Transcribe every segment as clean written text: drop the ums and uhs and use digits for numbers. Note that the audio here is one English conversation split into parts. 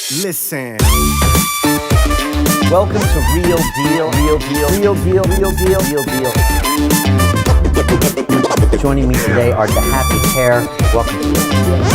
Listen. Welcome to Real Deal, Real Deal, Real Deal, Real Deal, Real Deal. Joining me today are the happy pair. Welcome to Real Deal.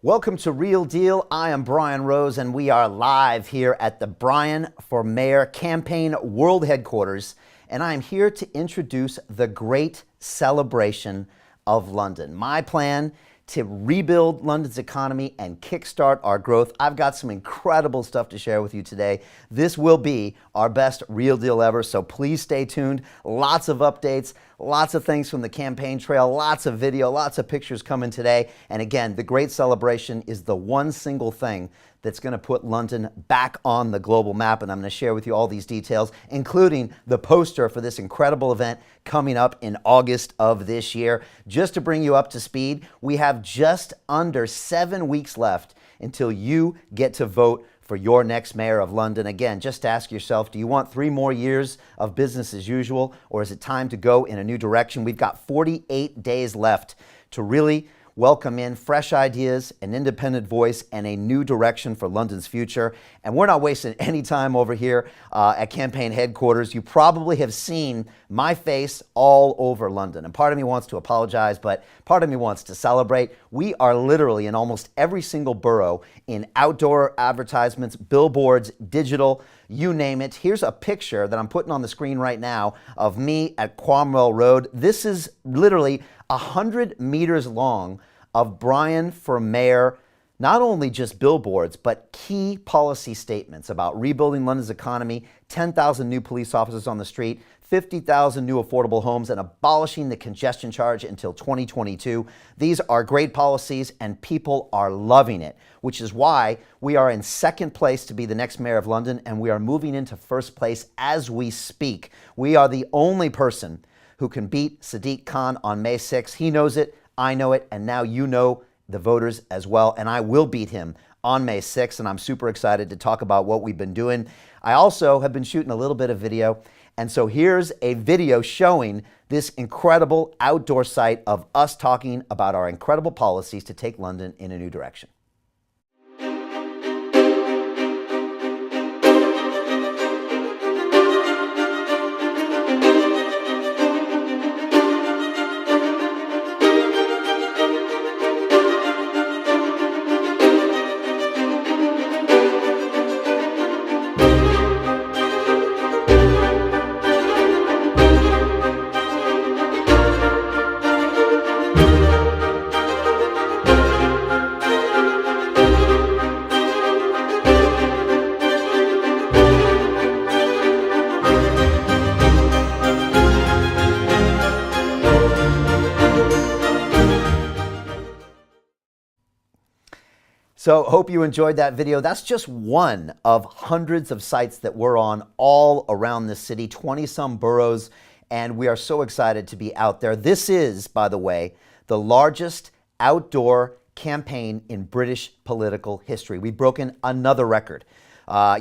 Welcome to Real Deal. I am Brian Rose, and we are live here at the Brian for Mayor Campaign World Headquarters, and I am here to introduce the great celebration of London. My plan to rebuild London's economy and kickstart our growth. I've got some incredible stuff to share with you today. This will be our best Real Deal ever, so please stay tuned. Lots of updates, lots of things from the campaign trail, lots of video, lots of pictures coming today. And again, the great celebration is the one single thing that's going to put London back on the global map, and I'm going to share with you all these details, including the poster for this incredible event coming up in August of this year. Just to bring you up to speed, we have just under 7 weeks left until you get to vote for your next mayor of London. Again, just ask yourself, do you want 3 more years of business as usual, or is it time to go in a new direction? We've got 48 days left to really welcome in fresh ideas, an independent voice, and a new direction for London's future. And we're not wasting any time over here at campaign headquarters. You probably have seen my face all over London. And part of me wants to apologize, but part of me wants to celebrate. We are literally in almost every single borough in outdoor advertisements, billboards, digital, you name it. Here's a picture that I'm putting on the screen right now of me at Cromwell Road. This is literally 100 meters long of Brian for Mayor, not only just billboards, but key policy statements about rebuilding London's economy, 10,000 new police officers on the street, 50,000 new affordable homes, and abolishing the congestion charge until 2022. These are great policies, and people are loving it, which is why we are in second place to be the next mayor of London, and we are moving into first place as we speak. We are the only person who can beat Sadiq Khan on May 6th. He knows it, I know it, and now you know, the voters as well, and I will beat him on May 6th, and I'm super excited to talk about what we've been doing. I also have been shooting a little bit of video, and so here's a video showing this incredible outdoor site of us talking about our incredible policies to take London in a new direction. So hope you enjoyed that video. That's just one of hundreds of sites that we're on all around the city, 20-some boroughs, and we are so excited to be out there. This is, by the way, the largest outdoor campaign in British political history. We've broken another record.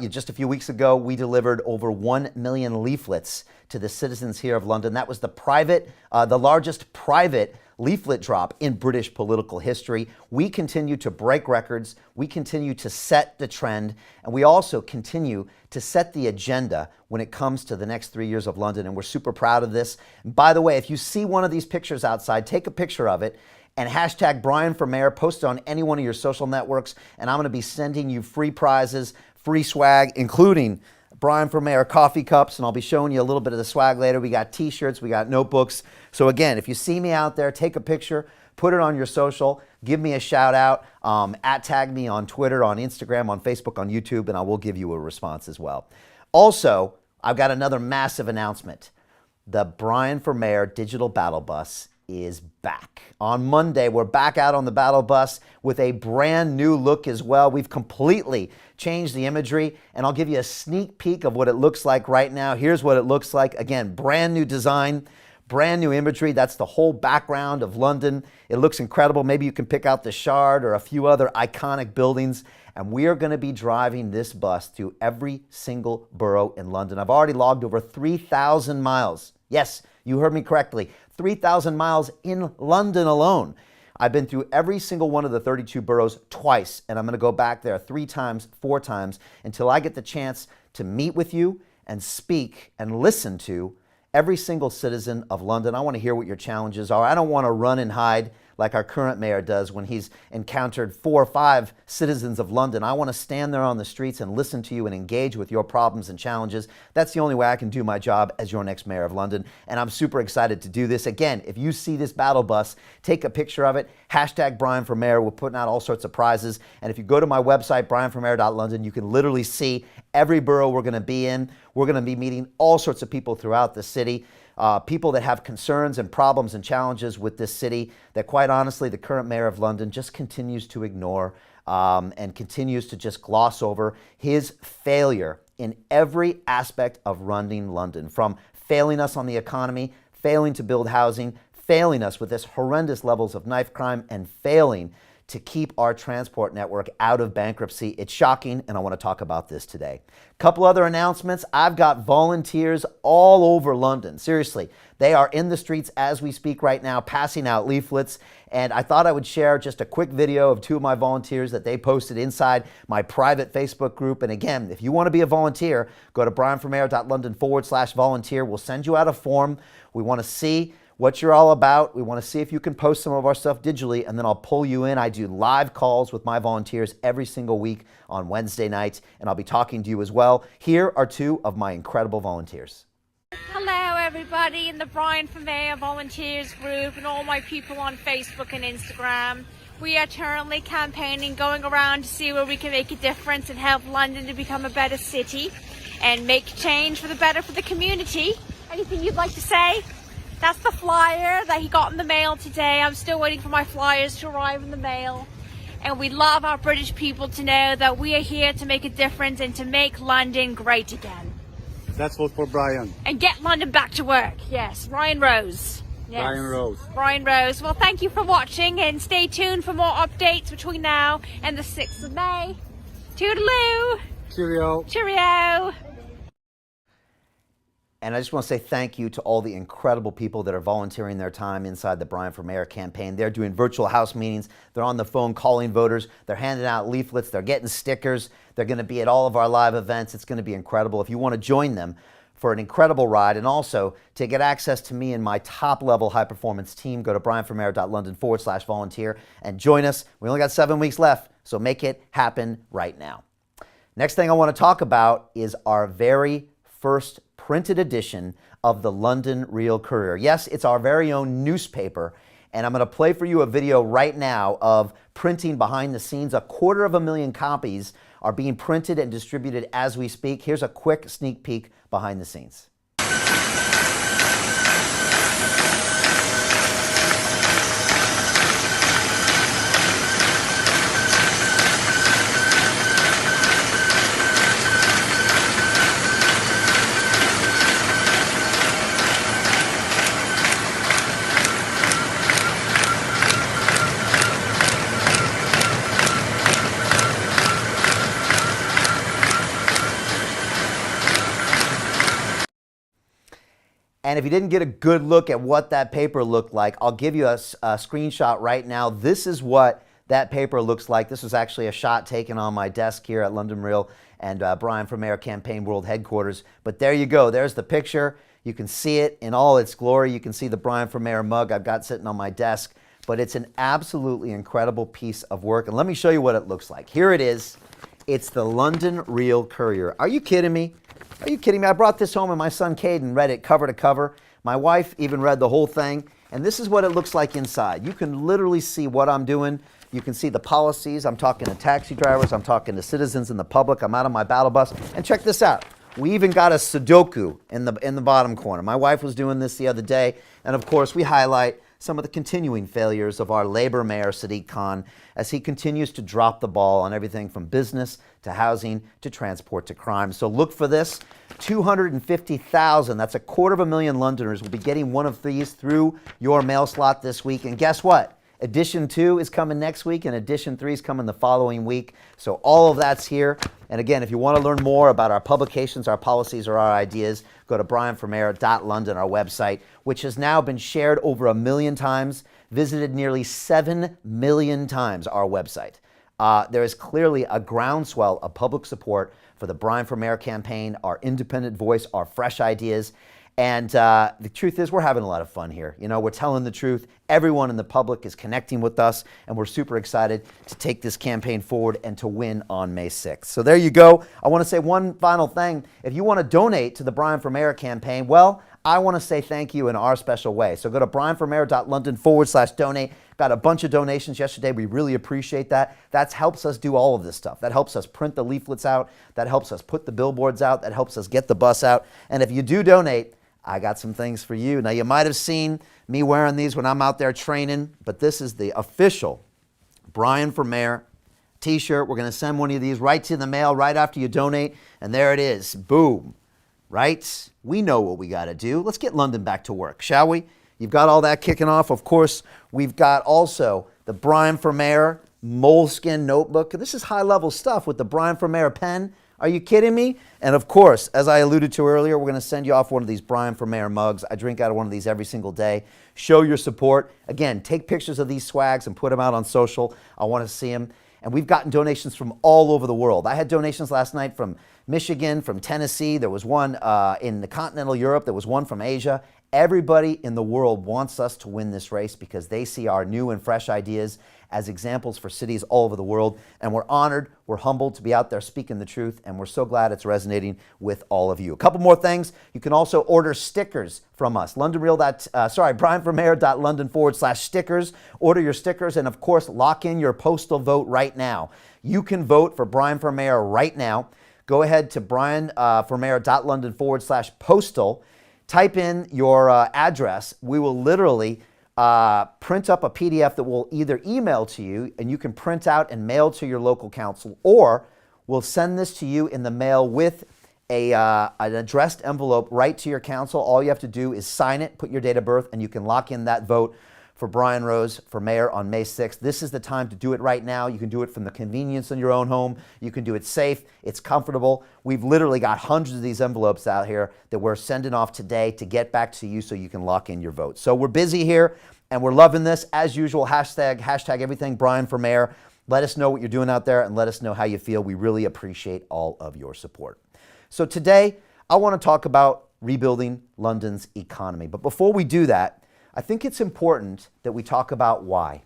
Just a few weeks ago, we delivered over 1 million leaflets to the citizens here of London. That was the largest private leaflet drop in British political history. We continue to break records, we continue to set the trend, and we also continue to set the agenda when it comes to the next 3 years of London, and we're super proud of this. And by the way, if you see one of these pictures outside, take a picture of it and hashtag Brian for Mayor, post it on any one of your social networks, and I'm going to be sending you free prizes, free swag, including Brian for Mayor coffee cups, and I'll be showing you a little bit of the swag later. We got t-shirts, we got notebooks. So again, if you see me out there, take a picture, put it on your social, give me a shout out, tag me on Twitter, on Instagram, on Facebook, on YouTube, and I will give you a response as well. Also, I've got another massive announcement. The Brian for Mayor digital battle bus is back. On Monday, we're back out on the battle bus with a brand new look as well. We've completely changed the imagery, and I'll give you a sneak peek of what it looks like right now. Here's what it looks like. Again, brand new design, brand new imagery. That's the whole background of London. It looks incredible. Maybe you can pick out the Shard or a few other iconic buildings and we are going to be driving this bus through every single borough in London. I've already logged over 3,000 miles. Yes, you heard me correctly. 3,000 miles in London alone. I've been through every single one of the 32 boroughs twice, and I'm going to go back there 3 times, 4 times, until I get the chance to meet with you and speak and listen to every single citizen of London. I want to hear what your challenges are. I don't want to run and hide like our current mayor does when he's encountered 4 or 5 citizens of London. I want to stand there on the streets and listen to you and engage with your problems and challenges. That's the only way I can do my job as your next mayor of London, and I'm super excited to do this. Again, if you see this battle bus, take a picture of it, hashtag Brian for Mayor. We're putting out all sorts of prizes, and if you go to my website, brianformayor.london, you can literally see every borough we're going to be in. We're going to be meeting all sorts of people throughout the city. People that have concerns and problems and challenges with this city that, quite honestly, the current mayor of London just continues to ignore and continues to just gloss over. His failure in every aspect of running London, from failing us on the economy, failing to build housing, failing us with this horrendous levels of knife crime, and failing to keep our transport network out of bankruptcy. It's shocking, and I want to talk about this today. Couple other announcements. I've got volunteers all over London. Seriously, they are in the streets as we speak right now, passing out leaflets, and I thought I would share just a quick video of 2 of my volunteers that they posted inside my private Facebook group. And again, if you want to be a volunteer, go to brianformayor.london/volunteer. We'll send you out a form. We want to see what you're all about. We want to see if you can post some of our stuff digitally, and then I'll pull you in. I do live calls with my volunteers every single week on Wednesday nights, and I'll be talking to you as well. Here are 2 of my incredible volunteers. Hello everybody in the Brian for Mayor volunteers group and all my people on Facebook and Instagram. We are currently campaigning, going around to see where we can make a difference and help London to become a better city and make change for the better for the community. Anything you'd like to say? That's the flyer that he got in the mail today. I'm still waiting for my flyers to arrive in the mail. And we love our British people to know that we are here to make a difference and to make London great again. Let's vote for Brian. And get London back to work. Yes, Ryan Rose. Yes. Brian Rose. Brian Rose. Well, thank you for watching, and stay tuned for more updates between now and the 6th of May. Toodaloo. Cheerio. Cheerio. And I just want to say thank you to all the incredible people that are volunteering their time inside the Brian for Mayor campaign. They're doing virtual house meetings. They're on the phone calling voters. They're handing out leaflets. They're getting stickers. They're going to be at all of our live events. It's going to be incredible. If you want to join them for an incredible ride and also to get access to me and my top-level high-performance team, go to brianformayor.london/volunteer and join us. We only got 7 weeks left, so make it happen right now. Next thing I want to talk about is our very first printed edition of the London Real Courier. Yes, it's our very own newspaper, and I'm going to play for you a video right now of printing behind the scenes. 250,000 copies are being printed and distributed as we speak. Here's a quick sneak peek behind the scenes. And if you didn't get a good look at what that paper looked like, I'll give you a screenshot right now. This is what that paper looks like. This was actually a shot taken on my desk here at London Real and Brian for Mayor Campaign World Headquarters. But there you go. There's the picture. You can see it in all its glory. You can see the Brian for Mayor mug I've got sitting on my desk. But it's an absolutely incredible piece of work. And let me show you what it looks like. Here it is. It's the London Real Courier. Are you kidding me? Are you kidding me? I brought this home and my son Caden read it cover to cover. My wife even read the whole thing. And this is what it looks like inside. You can literally see what I'm doing. You can see the policies. I'm talking to taxi drivers. I'm talking to citizens in the public. I'm out on my battle bus. And check this out. We even got a Sudoku in the bottom corner. My wife was doing this the other day. And of course, we highlight some of the continuing failures of our Labour Mayor, Sadiq Khan, as he continues to drop the ball on everything from business to housing to transport to crime. So look for this. 250,000, that's 250,000 Londoners will be getting one of these through your mail slot this week. And guess what? Edition 2 is coming next week, and Edition 3 is coming the following week. So all of that's here. And again, if you want to learn more about our publications, our policies, or our ideas, go to brianformayor.london, our website, which has now been shared over 1 million times, visited nearly 7 million times, our website. There is clearly a groundswell of public support for the Brian for Mayor campaign, our independent voice, our fresh ideas. And the truth is, we're having a lot of fun here. You know, we're telling the truth. Everyone in the public is connecting with us, and we're super excited to take this campaign forward and to win on May 6th. So there you go. I want to say one final thing. If you want to donate to the Brian for Mayor campaign, well, I want to say thank you in our special way. So go to brianformayor.london/donate. Got a bunch of donations yesterday. We really appreciate that. That helps us do all of this stuff. That helps us print the leaflets out. That helps us put the billboards out. That helps us get the bus out. And if you do donate, I got some things for you. Now, you might have seen me wearing these when I'm out there training, but this is the official Brian for Mayor t-shirt. We're going to send one of these right to the mail right after you donate, and there it is. Boom. Right? We know what we got to do. Let's get London back to work, shall we? You've got all that kicking off. Of course, we've got also the Brian for Mayor moleskin notebook. This is high-level stuff with the Brian for Mayor pen. Are you kidding me? And of course, as I alluded to earlier, we're going to send you off one of these Brian for Mayor mugs. I drink out of one of these every single day. Show your support. Again, take pictures of these swags and put them out on social. I want to see them. And we've gotten donations from all over the world. I had donations last night from Michigan, from Tennessee. There was one in the continental Europe. There was one from Asia. Everybody in the world wants us to win this race because they see our new and fresh ideas as examples for cities all over the world. And we're honored, we're humbled to be out there speaking the truth, and we're so glad it's resonating with all of you. A couple more things. You can also order stickers from us. brianformayor.london/stickers. Order your stickers, and of course, lock in your postal vote right now. You can vote for Brian for Mayor right now. Go ahead to brianformayor.london/postal. Type in your address. We will literally print up a PDF that we'll either email to you and you can print out and mail to your local council, or we'll send this to you in the mail with an addressed envelope right to your council. All you have to do is sign it, put your date of birth, and you can lock in that vote for Brian Rose for mayor on May 6th. This is the time to do it right now. You can do it from the convenience in your own home. You can do it safe. It's comfortable. We've literally got hundreds of these envelopes out here that we're sending off today to get back to you so you can lock in your vote. So we're busy here and we're loving this. As usual, hashtag everything Brian for Mayor. Let us know what you're doing out there and let us know how you feel. We really appreciate all of your support. So today, I want to talk about rebuilding London's economy. But before we do that, I think it's important that we talk about why.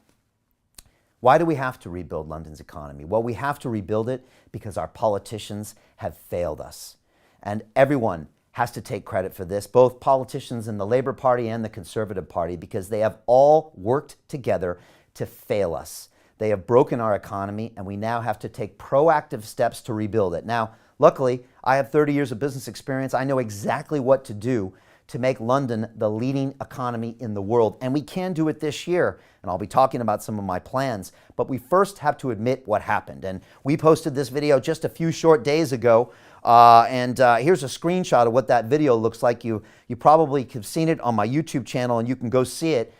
Why do we have to rebuild London's economy? Well, we have to rebuild it because our politicians have failed us. And everyone has to take credit for this, both politicians in the Labour Party and the Conservative Party, because they have all worked together to fail us. They have broken our economy, and we now have to take proactive steps to rebuild it. Now, luckily, I have 30 years of business experience. I know exactly what to do to make London the leading economy in the world. And we can do it this year. And I'll be talking about some of my plans. But we first have to admit what happened. And we posted this video just a few short days ago. Here's a screenshot of what that video looks like. You probably have seen it on my YouTube channel, and you can go see it.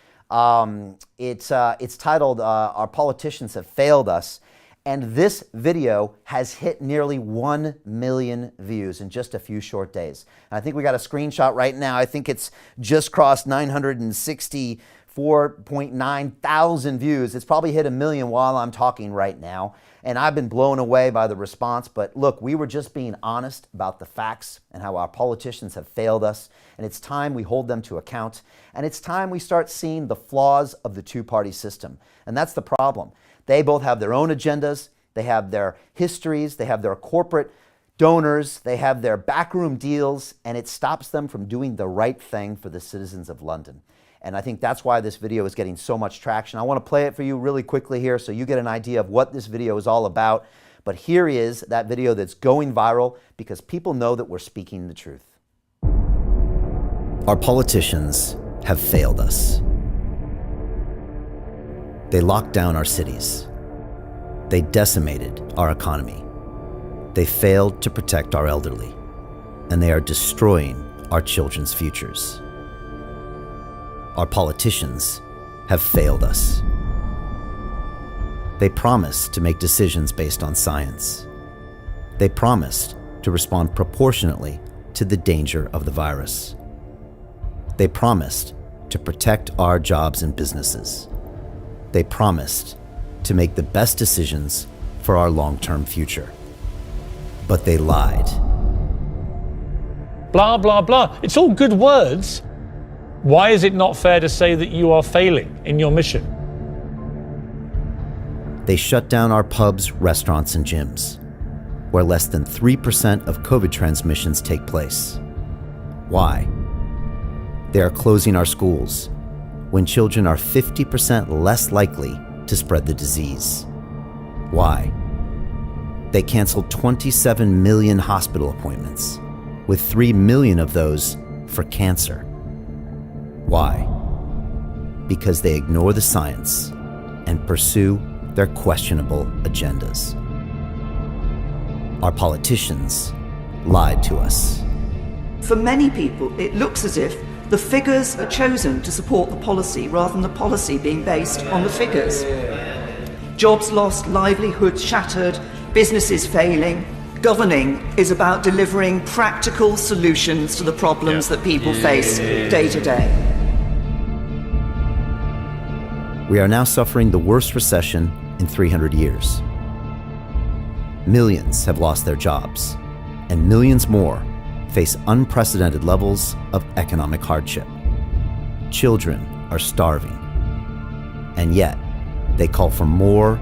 It's titled, Our Politicians Have Failed Us. And this video has hit nearly 1 million views in just a few short days. And I think we got a screenshot right now. I think it's just crossed 964.9 thousand views. It's probably hit 1 million while I'm talking right now. And I've been blown away by the response. But look, we were just being honest about the facts and how our politicians have failed us. And it's time we hold them to account. And it's time we start seeing the flaws of the two-party system. And that's the problem. They both have their own agendas, they have their histories, they have their corporate donors, they have their backroom deals, and it stops them from doing the right thing for the citizens of London. And I think that's why this video is getting so much traction. I want to play it for you really quickly here so you get an idea of what this video is all about. But here is that video that's going viral because people know that we're speaking the truth. Our politicians have failed us. They locked down our cities. They decimated our economy. They failed to protect our elderly. And they are destroying our children's futures. Our politicians have failed us. They promised to make decisions based on science. They promised to respond proportionately to the danger of the virus. They promised to protect our jobs and businesses. They promised to make the best decisions for our long-term future. But they lied. Blah, blah, blah. It's all good words. Why is it not fair to say that you are failing in your mission? They shut down our pubs, restaurants, and gyms, where less than 3% of COVID transmissions take place. Why? They are closing our schools when children are 50% less likely to spread the disease. Why? They canceled 27 million hospital appointments, with 3 million of those for cancer. Why? Because they ignore the science and pursue their questionable agendas. Our politicians lied to us. For many people, it looks as if the figures are chosen to support the policy rather than the policy being based on the figures. Jobs lost, livelihoods shattered, businesses failing. Governing is about delivering practical solutions to the problems that people face day to day. We are now suffering the worst recession in 300 years. Millions have lost their jobs, and millions more face unprecedented levels of economic hardship. Children are starving, and yet they call for more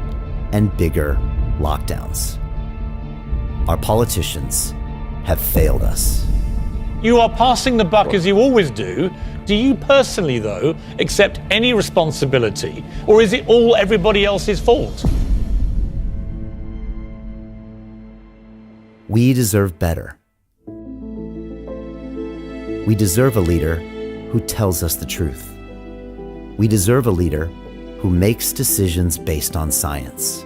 and bigger lockdowns. Our politicians have failed us. You are passing the buck as you always do. Do you personally, though, accept any responsibility, or is it all everybody else's fault? We deserve better. We deserve a leader who tells us the truth. We deserve a leader who makes decisions based on science.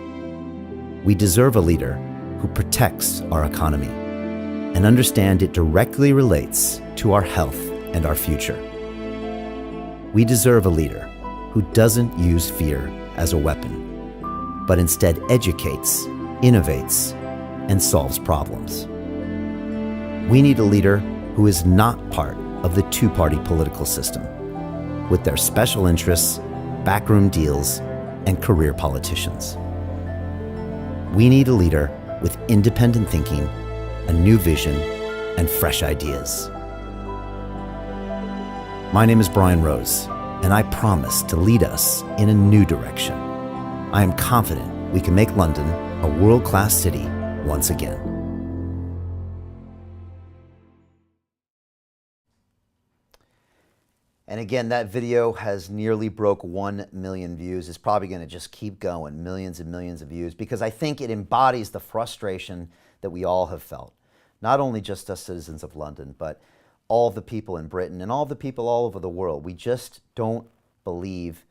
We deserve a leader who protects our economy and understands it directly relates to our health and our future. We deserve a leader who doesn't use fear as a weapon, but instead educates, innovates, and solves problems. We need a leader who is not part of the two-party political system, with their special interests, backroom deals, and career politicians. We need a leader with independent thinking, a new vision, and fresh ideas. My name is Brian Rose, and I promise to lead us in a new direction. I am confident we can make London a world-class city once again. And again, that video has nearly broke 1 million views. It's probably going to just keep going, millions and millions of views, because I think it embodies the frustration that we all have felt. Not only just us citizens of London, but all of the people in Britain and all the people all over the world. We just don't believe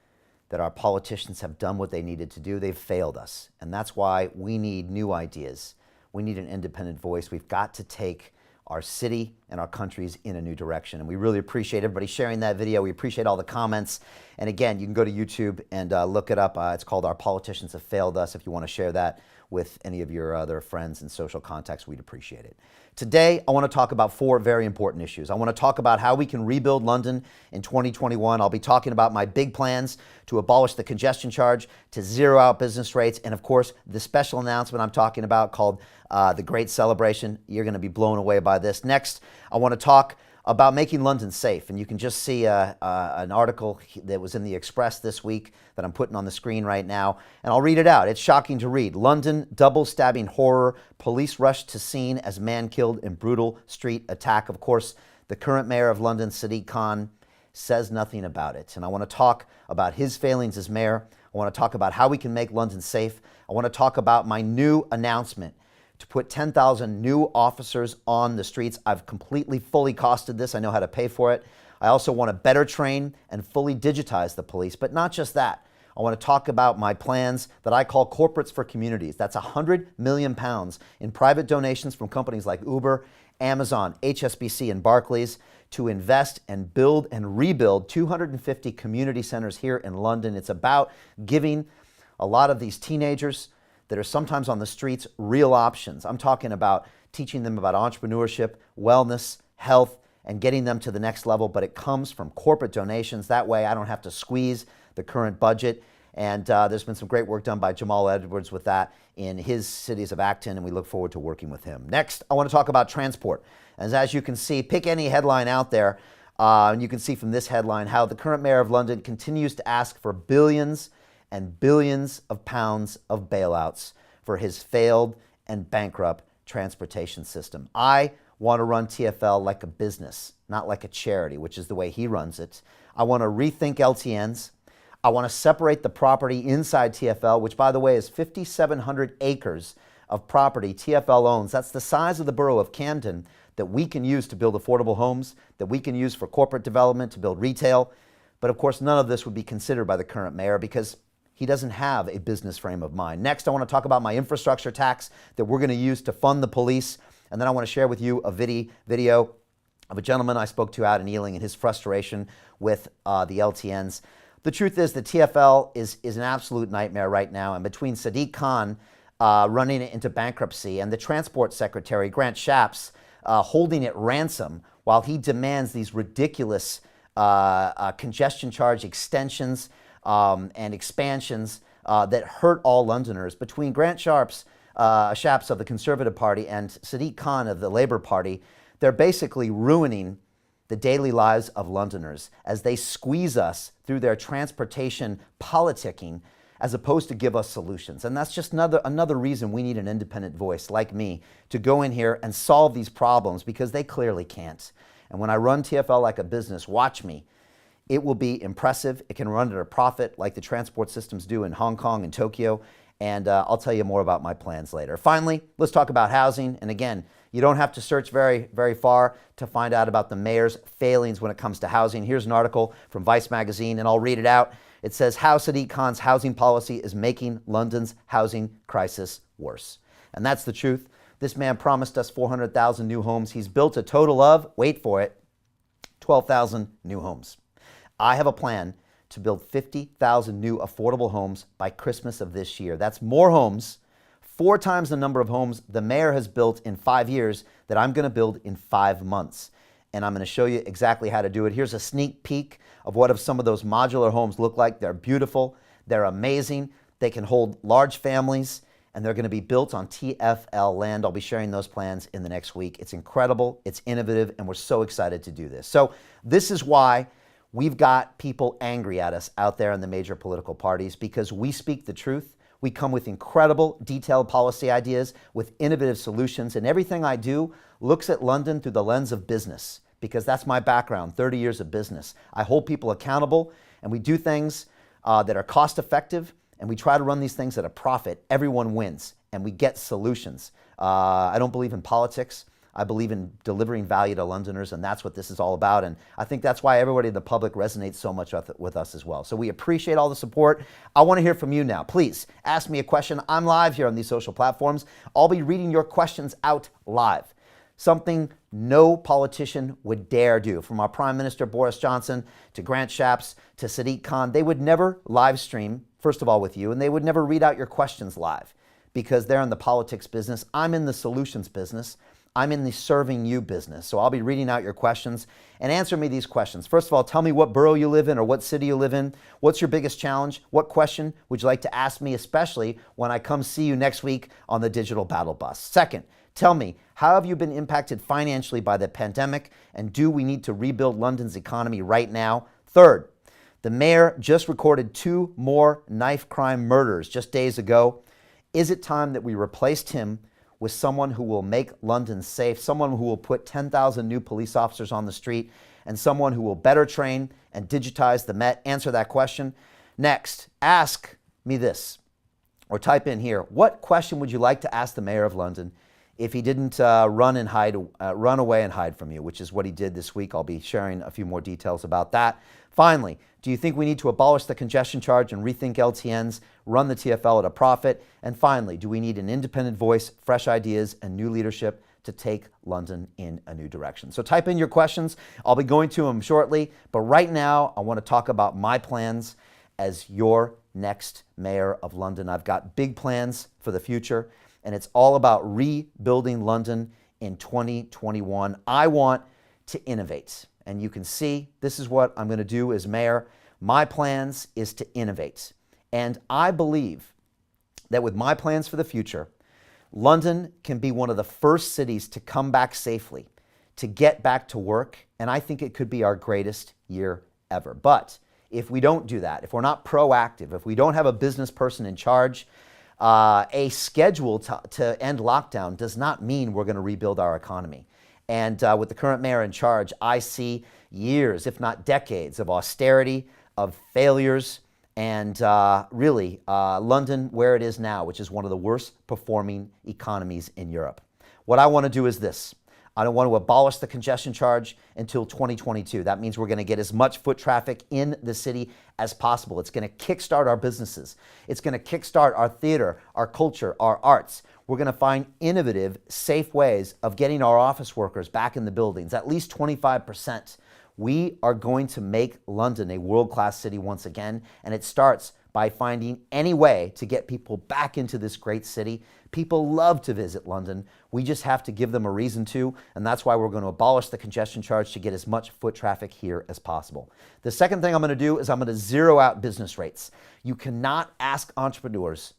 that our politicians have done what they needed to do. They've failed us. And that's why we need new ideas. We need an independent voice. We've got to take our city and our countries in a new direction. And we really appreciate everybody sharing that video. We appreciate all the comments. And again, you can go to YouTube and look it up. It's called Our Politicians Have Failed Us. If you want to share that with any of your other friends and social contacts, we'd appreciate it. Today, I want to talk about 4 very important issues. I want to talk about how we can rebuild London in 2021. I'll be talking about my big plans to abolish the congestion charge, to zero out business rates, and of course, the special announcement I'm talking about called the Great Celebration. You're going to be blown away by this. Next, I want to talk about making London safe. And you can just see an article that was in the Express this week that I'm putting on the screen right now. And I'll read it out. It's shocking to read. London double stabbing horror. Police rush to scene as man killed in brutal street attack. Of course, the current mayor of London, Sadiq Khan, says nothing about it. And I want to talk about his failings as mayor. I want to talk about how we can make London safe. I want to talk about my new announcement to put 10,000 new officers on the streets. I've completely, fully costed this. I know how to pay for it. I also want to better train and fully digitize the police, but not just that. I want to talk about my plans that I call corporates for communities. That's £100 million in private donations from companies like Uber, Amazon, HSBC, and Barclays to invest and build and rebuild 250 community centers here in London. It's about giving a lot of these teenagers that are sometimes on the streets real options. I'm talking about teaching them about entrepreneurship, wellness, health, and getting them to the next level, but it comes from corporate donations. That way I don't have to squeeze the current budget. And there's been some great work done by Jamal Edwards with that in his cities of Acton, and we look forward to working with him. Next, I want to talk about transport. As you can see, pick any headline out there, and you can see from this headline how the current mayor of London continues to ask for billions and billions of pounds of bailouts for his failed and bankrupt transportation system. I want to run TfL like a business, not like a charity, which is the way he runs it. I want to rethink LTNs. I want to separate the property inside TfL, which, by the way, is 5,700 acres of property TfL owns. That's the size of the borough of Camden that we can use to build affordable homes, that we can use for corporate development, to build retail. But of course, none of this would be considered by the current mayor because he doesn't have a business frame of mind. Next, I want to talk about my infrastructure tax that we're going to use to fund the police. And then I want to share with you a video of a gentleman I spoke to out in Ealing and his frustration with the LTNs. The truth is the TfL is an absolute nightmare right now. And between Sadiq Khan running it into bankruptcy and the Transport Secretary, Grant Shapps, holding it ransom while he demands these ridiculous congestion charge extensions and expansions that hurt all Londoners. Between Grant Shapps of the Conservative Party and Sadiq Khan of the Labour Party, they're basically ruining the daily lives of Londoners as they squeeze us through their transportation politicking as opposed to give us solutions. And that's just another reason we need an independent voice like me to go in here and solve these problems, because they clearly can't. And when I run TfL like a business, watch me. It will be impressive. It can run at a profit like the transport systems do in Hong Kong and Tokyo. And I'll tell you more about my plans later. Finally, let's talk about housing. And again, you don't have to search very, very far to find out about the mayor's failings when it comes to housing. Here's an article from Vice magazine, and I'll read it out. It says, how Sadiq Khan's housing policy is making London's housing crisis worse. And that's the truth. This man promised us 400,000 new homes. He's built a total of, wait for it, 12,000 new homes. I have a plan to build 50,000 new affordable homes by Christmas of this year. That's more homes, 4 times the number of homes the mayor has built in 5 years that I'm going to build in 5 months. And I'm going to show you exactly how to do it. Here's a sneak peek of what some of those modular homes look like. They're beautiful. They're amazing. They can hold large families, and they're going to be built on TfL land. I'll be sharing those plans in the next week. It's incredible. It's innovative, and we're so excited to do this. So this is why we've got people angry at us out there in the major political parties, because we speak the truth. We come with incredible, detailed policy ideas with innovative solutions, and everything I do looks at London through the lens of business, because that's my background, 30 years of business. I hold people accountable, and we do things that are cost effective, and we try to run these things at a profit. Everyone wins, and we get solutions. I don't believe in politics. I believe in delivering value to Londoners, and that's what this is all about. And I think that's why everybody in the public resonates so much with us as well. So we appreciate all the support. I want to hear from you now. Please ask me a question. I'm live here on these social platforms. I'll be reading your questions out live. Something no politician would dare do. From our Prime Minister Boris Johnson to Grant Shapps to Sadiq Khan, they would never live stream, first of all, with you, and they would never read out your questions live because they're in the politics business. I'm in the solutions business. I'm in the serving you business. So I'll be reading out your questions and answer me these questions. First of all, tell me what borough you live in or what city you live in. What's your biggest challenge? What question would you like to ask me, especially when I come see you next week on the Digital Battle Bus? Second, tell me, how have you been impacted financially by the pandemic, and do we need to rebuild London's economy right now? Third, the mayor just recorded 2 more knife crime murders just days ago. Is it time that we replaced him with someone who will make London safe, someone who will put 10,000 new police officers on the street, and someone who will better train and digitize the Met? Answer that question. Next, ask me this, or type in here, what question would you like to ask the mayor of London if he didn't run away and hide from you, which is what he did this week. I'll be sharing a few more details about that. Finally, do you think we need to abolish the congestion charge and rethink LTNs, run the TfL at a profit? And finally, do we need an independent voice, fresh ideas, and new leadership to take London in a new direction? So type in your questions. I'll be going to them shortly. But right now, I want to talk about my plans as your next mayor of London. I've got big plans for the future, and it's all about rebuilding London in 2021. I want to innovate, and you can see this is what I'm going to do as mayor. My plans is to innovate, and I believe that with my plans for the future, London can be one of the first cities to come back safely, to get back to work, and I think it could be our greatest year ever. But if we don't do that, if we're not proactive, if we don't have a business person in charge, a schedule to end lockdown does not mean we're going to rebuild our economy. And with the current mayor in charge, I see years, if not decades, of austerity, of failures, and really London where it is now, which is one of the worst performing economies in Europe. What I want to do is this. I don't want to abolish the congestion charge until 2022. That means we're going to get as much foot traffic in the city as possible. It's going to kickstart our businesses. It's going to kickstart our theater, our culture, our arts. We're going to find innovative, safe ways of getting our office workers back in the buildings, at least 25%. We are going to make London a world-class city once again, and it starts by finding any way to get people back into this great city. People love to visit London. We just have to give them a reason to, and that's why we're going to abolish the congestion charge to get as much foot traffic here as possible. The second thing I'm going to do is I'm going to zero out business rates. You cannot ask entrepreneurs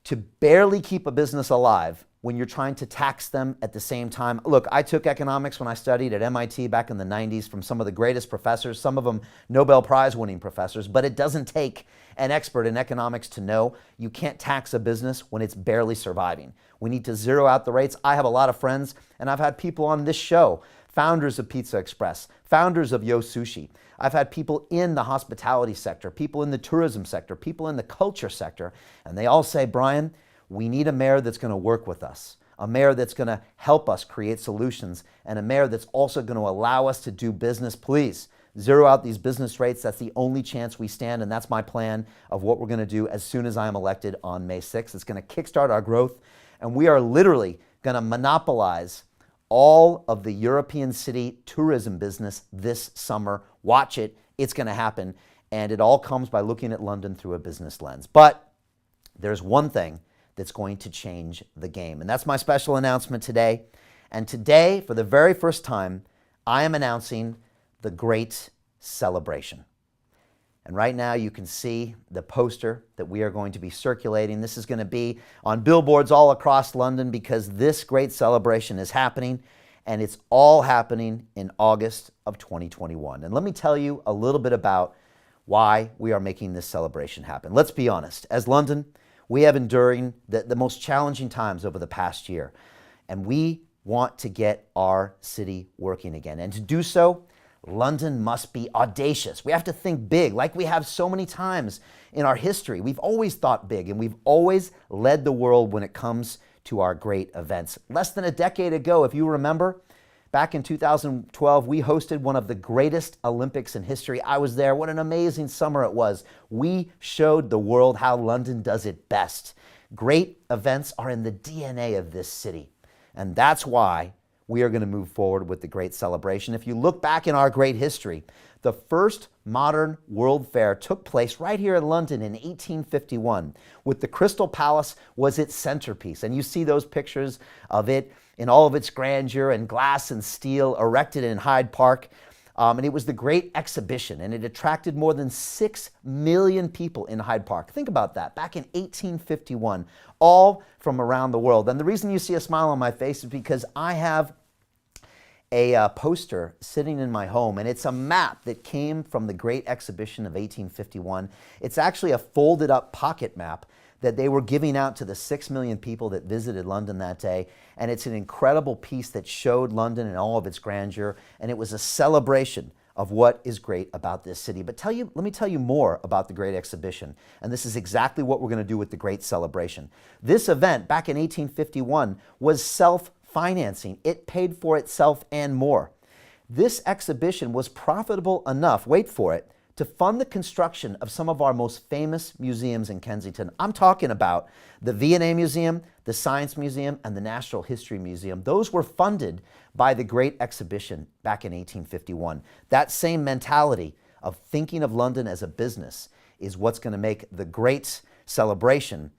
to barely keep a business alive when you're trying to tax them at the same time. Look, I took economics when I studied at MIT back in the 90s from some of the greatest professors, some of them Nobel Prize winning professors, but it doesn't take an expert in economics to know you can't tax a business when it's barely surviving. We need to zero out the rates. I have a lot of friends, and I've had people on this show, founders of Pizza Express, founders of Yo Sushi. I've had people in the hospitality sector, people in the tourism sector, people in the culture sector, and they all say, Brian, we need a mayor that's going to work with us, a mayor that's going to help us create solutions, and a mayor that's also going to allow us to do business. Please zero out these business rates. That's the only chance we stand, and that's my plan of what we're going to do as soon as I am elected on May 6th. It's going to kickstart our growth, and we are literally going to monopolize all of the European city tourism business this summer. Watch it. It's going to happen, and it all comes by looking at London through a business lens. But there's one thing that's going to change the game. And that's my special announcement today. And today, for the very first time, I am announcing the Great Celebration. And right now you can see the poster that we are going to be circulating. This is going to be on billboards all across London because this great celebration is happening, and it's all happening in August of 2021. And let me tell you a little bit about why we are making this celebration happen. Let's be honest. As London, we have enduring the most challenging times over the past year, and we want to get our city working again. And to do so, London must be audacious. We have to think big, like we have so many times in our history. We've always thought big, and we've always led the world when it comes to our great events. Less than a decade ago, if you remember, back in 2012, we hosted one of the greatest Olympics in history. I was there. What an amazing summer it was. We showed the world how London does it best. Great events are in the DNA of this city, and that's why we are going to move forward with the Great Celebration. If you look back in our great history, the first modern World Fair took place right here in London in 1851, with the Crystal Palace was its centerpiece. And you see those pictures of it in all of its grandeur and glass and steel erected in Hyde Park. And it was the Great Exhibition, and it attracted more than 6 million people in Hyde Park. Think about that, back in 1851, all from around the world. And the reason you see a smile on my face is because I have a poster sitting in my home, and it's a map that came from the Great Exhibition of 1851. It's actually a folded up pocket map that they were giving out to the 6 million people that visited London that day. And it's an incredible piece that showed London in all of its grandeur, and it was a celebration of what is great about this city. But let me tell you more about the Great Exhibition, and this is exactly what we're going to do with the Great Celebration. This event back in 1851 was self-financing. It paid for itself and more. This exhibition was profitable enough, wait for it, to fund the construction of some of our most famous museums in Kensington. I'm talking about the V&A Museum, the Science Museum, and the Natural History Museum. Those were funded by the Great Exhibition back in 1851. That same mentality of thinking of London as a business is what's going to make the great celebration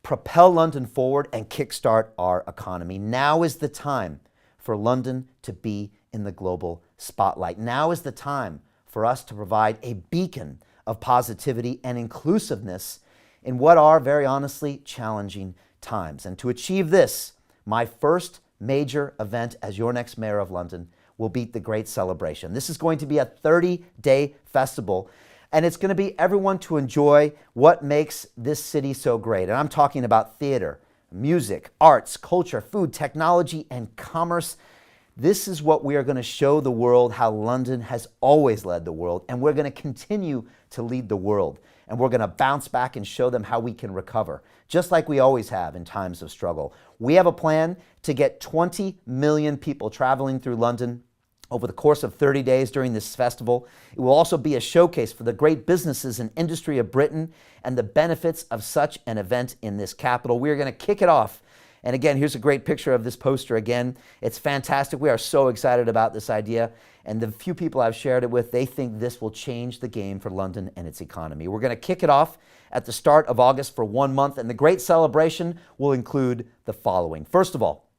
propel London forward and kickstart our economy. Now is the time for London to be in the global spotlight. Now is the time for us to provide a beacon of positivity and inclusiveness in what are, very honestly, challenging times. And to achieve this, my first major event as your next mayor of London will be the Great Celebration. This is going to be a 30-day festival, and it's going to be everyone to enjoy what makes this city so great. And I'm talking about theater, music, arts, culture, food, technology, and commerce. This is what we are going to show the world how London has always led the world, and we're going to continue to lead the world. And we're going to bounce back and show them how we can recover, just like we always have in times of struggle. We have a plan to get 20 million people traveling through London over the course of 30 days during this festival. It will also be a showcase for the great businesses and industry of Britain and the benefits of such an event in this capital. We are going to kick it off. And again, here's a great picture of this poster again. It's fantastic. We are so excited about this idea. And the few people I've shared it with, they think this will change the game for London and its economy. We're going to kick it off at the start of August for 1 month. And the great celebration will include the following. First of all,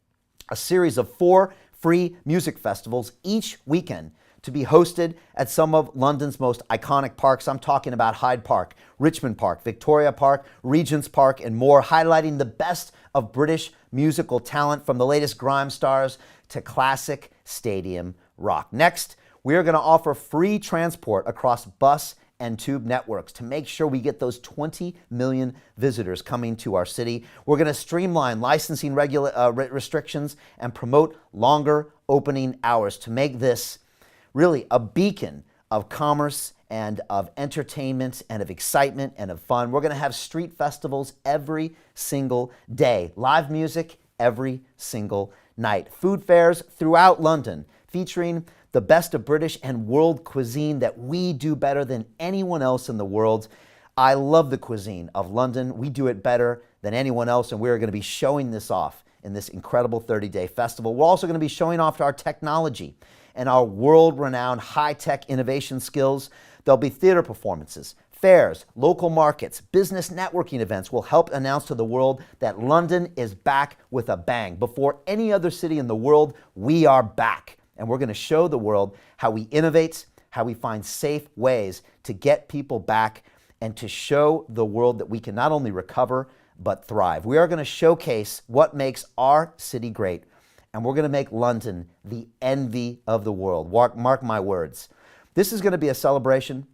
a series of 4 free music festivals each weekend to be hosted at some of London's most iconic parks. I'm talking about Hyde Park, Richmond Park, Victoria Park, Regent's Park, and more, highlighting the best of British musical talent from the latest grime stars to classic stadium rock. Next, we are going to offer free transport across bus and tube networks to make sure we get those 20 million visitors coming to our city. We're going to streamline licensing restrictions and promote longer opening hours to make this really a beacon of commerce and of entertainment and of excitement and of fun. We're going to have street festivals every single day, live music every single night, food fairs throughout London featuring the best of British and world cuisine that we do better than anyone else in the world. I love the cuisine of London. We do it better than anyone else, and we're going to be showing this off in this incredible 30-day festival. We're also going to be showing off our technology and our world-renowned high-tech innovation skills. There'll be theater performances, fairs, local markets, business networking events will help announce to the world that London is back with a bang. Before any other city in the world, we are back. And we're going to show the world how we innovate, how we find safe ways to get people back, and to show the world that we can not only recover, but thrive. We are going to showcase what makes our city great, and we're going to make London the envy of the world. Mark my words. This is going to be a celebration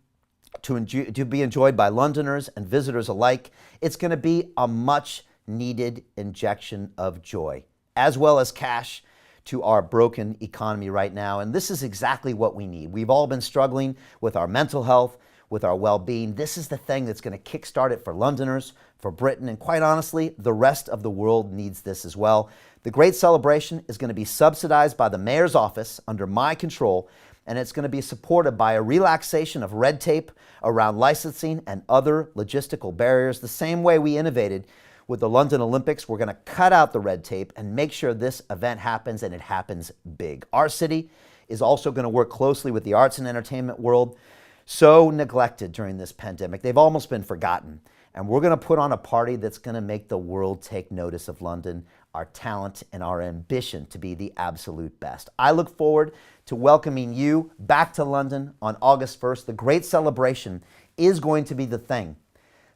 to be enjoyed by Londoners and visitors alike. It's going to be a much-needed injection of joy, as well as cash, to our broken economy right now. And this is exactly what we need. We've all been struggling with our mental health, with our well-being. This is the thing that's going to kickstart it for Londoners, for Britain, and quite honestly, the rest of the world needs this as well. The Great Celebration is going to be subsidized by the Mayor's office under my control, and it's going to be supported by a relaxation of red tape around licensing and other logistical barriers. The same way we innovated with the London Olympics, we're going to cut out the red tape and make sure this event happens, and it happens big. Our city is also going to work closely with the arts and entertainment world, so neglected during this pandemic. They've almost been forgotten. And we're going to put on a party that's going to make the world take notice of London, our talent, and our ambition to be the absolute best. I look forward to welcoming you back to London on August 1st. The Great Celebration is going to be the thing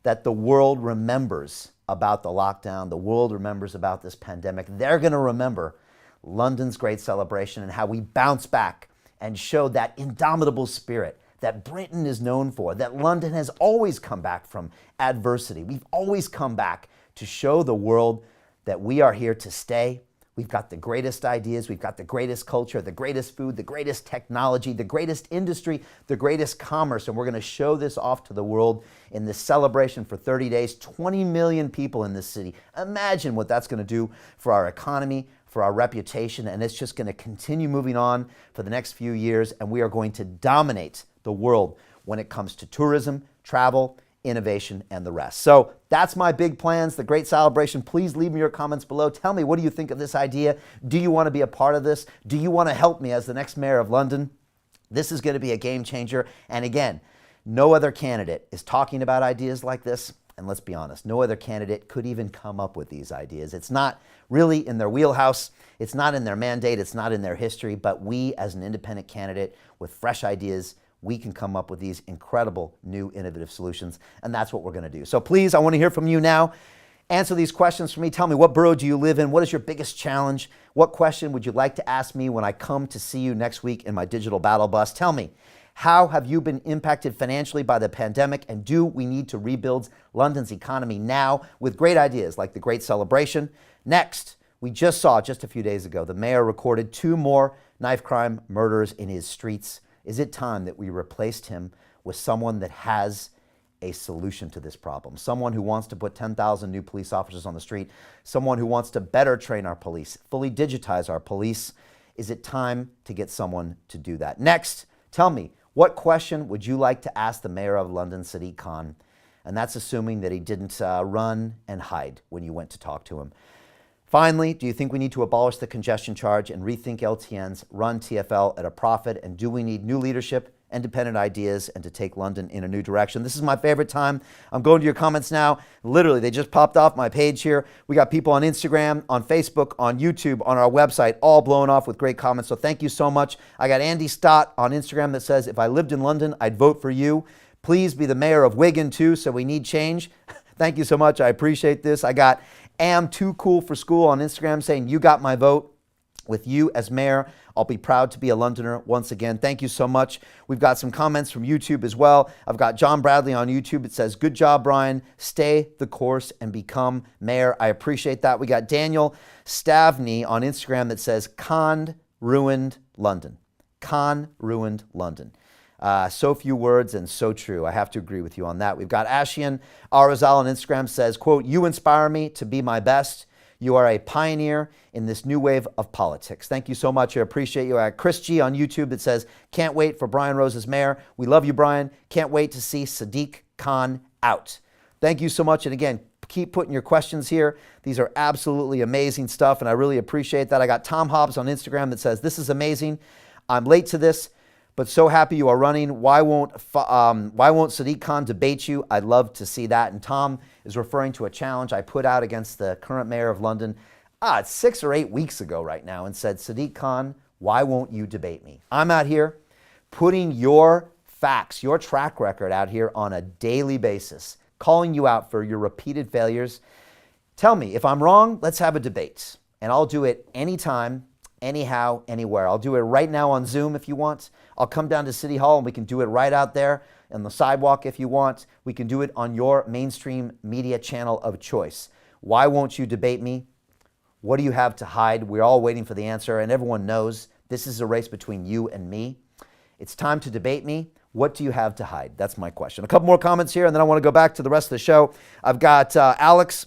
that the world remembers about the lockdown. The world remembers about this pandemic. They're going to remember London's Great Celebration and how we bounce back and show that indomitable spirit that Britain is known for, that London has always come back from adversity. We've always come back to show the world that we are here to stay. We've got the greatest ideas, we've got the greatest culture, the greatest food, the greatest technology, the greatest industry, the greatest commerce, and we're going to show this off to the world in this celebration for 30 days. 20 million people in this city. Imagine what that's going to do for our economy, for our reputation, and it's just going to continue moving on for the next few years, and we are going to dominate the world when it comes to tourism, travel, innovation, and the rest. So that's my big plans, the Great Celebration. Please leave me your comments below. Tell me, what do you think of this idea? Do you want to be a part of this? Do you want to help me as the next mayor of London? This is going to be a game changer. And again, No other candidate is talking about ideas like this. And let's be honest, no other candidate could even come up with these ideas. It's not really in their wheelhouse. It's not in their mandate. It's not in their history. But we, as an independent candidate with fresh ideas, we can come up with these incredible new innovative solutions. And that's what we're going to do. So please, I want to hear from you now. Answer these questions for me. Tell me, what borough do you live in? What is your biggest challenge? What question would you like to ask me when I come to see you next week in my digital battle bus? Tell me, how have you been impacted financially by the pandemic? And do we need to rebuild London's economy now with great ideas like the Great Celebration? Next, we just saw just a few days ago, the mayor recorded 2 more knife crime murders in his streets. Is it time that we replaced him with someone that has a solution to this problem? Someone who wants to put 10,000 new police officers on the street, someone who wants to better train our police, fully digitize our police. Is it time to get someone to do that? Next, tell me, what question would you like to ask the mayor of London, Sadiq Khan? And that's assuming that he didn't run and hide when you went to talk to him. Finally, do you think we need to abolish the congestion charge and rethink LTNs, run TfL at a profit? And do we need new leadership, independent ideas, and to take London in a new direction? This is my favorite time. I'm going to your comments now. Literally, they just popped off my page here. We got people on Instagram, on Facebook, on YouTube, on our website, all blowing off with great comments. So thank you so much. I got Andy Stott on Instagram that says, if I lived in London, I'd vote for you. Please be the mayor of Wigan too, so we need change. Thank you so much. I appreciate this. I got Am Too Cool for School on Instagram saying, you got my vote. With you as mayor, I'll be proud to be a Londoner once again. Thank you so much. We've got some comments from YouTube as well. I've got John Bradley on YouTube. It says, good job, Brian. Stay the course and become mayor. I appreciate that. We got Daniel Stavney on Instagram that says, Khan ruined London. Khan ruined London. So few words and so true. I have to agree with you on that. We've got Ashian Arazal on Instagram says, quote, you inspire me to be my best. You are a pioneer in this new wave of politics. Thank you so much. I appreciate you. I got Chris G on YouTube that says, can't wait for Brian Rose as mayor. We love you, Brian. Can't wait to see Sadiq Khan out. Thank you so much. And again, keep putting your questions here. These are absolutely amazing stuff, and I really appreciate that. I got Tom Hobbs on Instagram that says, this is amazing. I'm late to this, but so happy you are running. Why won't Sadiq Khan debate you? I'd love to see that. And Tom is referring to a challenge I put out against the current mayor of London, it's 6 or 8 weeks ago right now, and said, Sadiq Khan, why won't you debate me? I'm out here putting your facts, your track record out here on a daily basis, calling you out for your repeated failures. Tell me, if I'm wrong, let's have a debate. And I'll do it anytime, anyhow, anywhere. I'll do it right now on Zoom if you want. I'll come down to City Hall and we can do it right out there on the sidewalk if you want. We can do it on your mainstream media channel of choice. Why won't you debate me? What do you have to hide? We're all waiting for the answer, and everyone knows this is a race between you and me. It's time to debate me. What do you have to hide? That's my question. A couple more comments here, and then I want to go back to the rest of the show. I've got Alex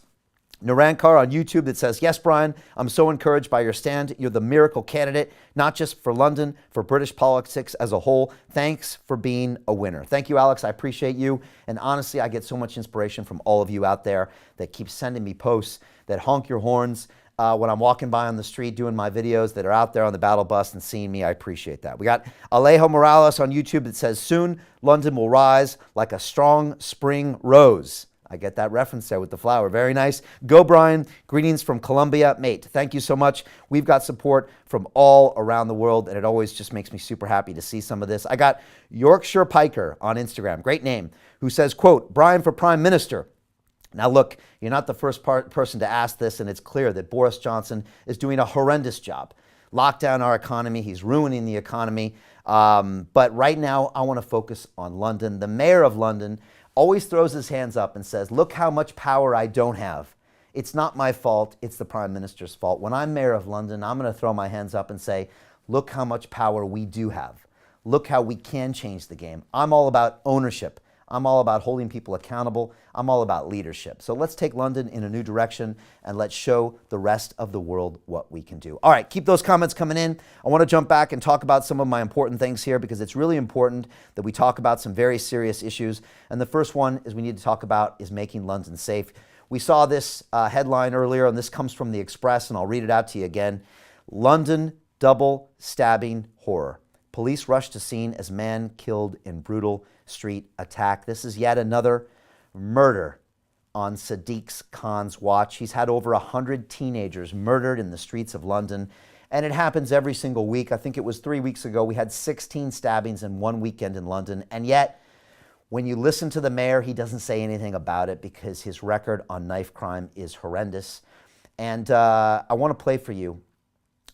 Narankar on YouTube that says, yes, Brian, I'm so encouraged by your stand. You're the miracle candidate, not just for London, for British politics as a whole. Thanks for being a winner. Thank you, Alex. I appreciate you. And honestly, I get so much inspiration from all of you out there that keep sending me posts, that honk your horns when I'm walking by on the street doing my videos, that are out there on the battle bus and seeing me. I appreciate that. We got Alejo Morales on YouTube that says, soon London will rise like a strong spring rose. I get that reference there with the flower. Very nice. Go, Brian. Greetings from Colombia. Mate, thank you so much. We've got support from all around the world, and it always just makes me super happy to see some of this. I got Yorkshire Piker on Instagram, great name, who says, quote, Brian for Prime Minister. Now, look, you're not the first person to ask this, and it's clear that Boris Johnson is doing a horrendous job. Lock down our economy. He's ruining the economy. But right now, I want to focus on London. The mayor of London always throws his hands up and says, look how much power I don't have. It's not my fault. It's the Prime Minister's fault. When I'm mayor of London, I'm going to throw my hands up and say, look how much power we do have. Look how we can change the game. I'm all about ownership. I'm all about holding people accountable. I'm all about leadership. So let's take London in a new direction and let's show the rest of the world what we can do. All right, keep those comments coming in. I want to jump back and talk about some of my important things here because it's really important that we talk about some very serious issues. And the first one is we need to talk about is making London safe. We saw this headline earlier, and this comes from The Express, and I'll read it out to you again. London double stabbing horror. Police rushed to scene as man killed in brutal street attack. This is yet another murder on Sadiq Khan's watch. He's had over 100 teenagers murdered in the streets of London, and it happens every single week. I think it was 3 weeks ago, we had 16 stabbings in one weekend in London, and yet, when you listen to the mayor, he doesn't say anything about it because his record on knife crime is horrendous. And I want to play for you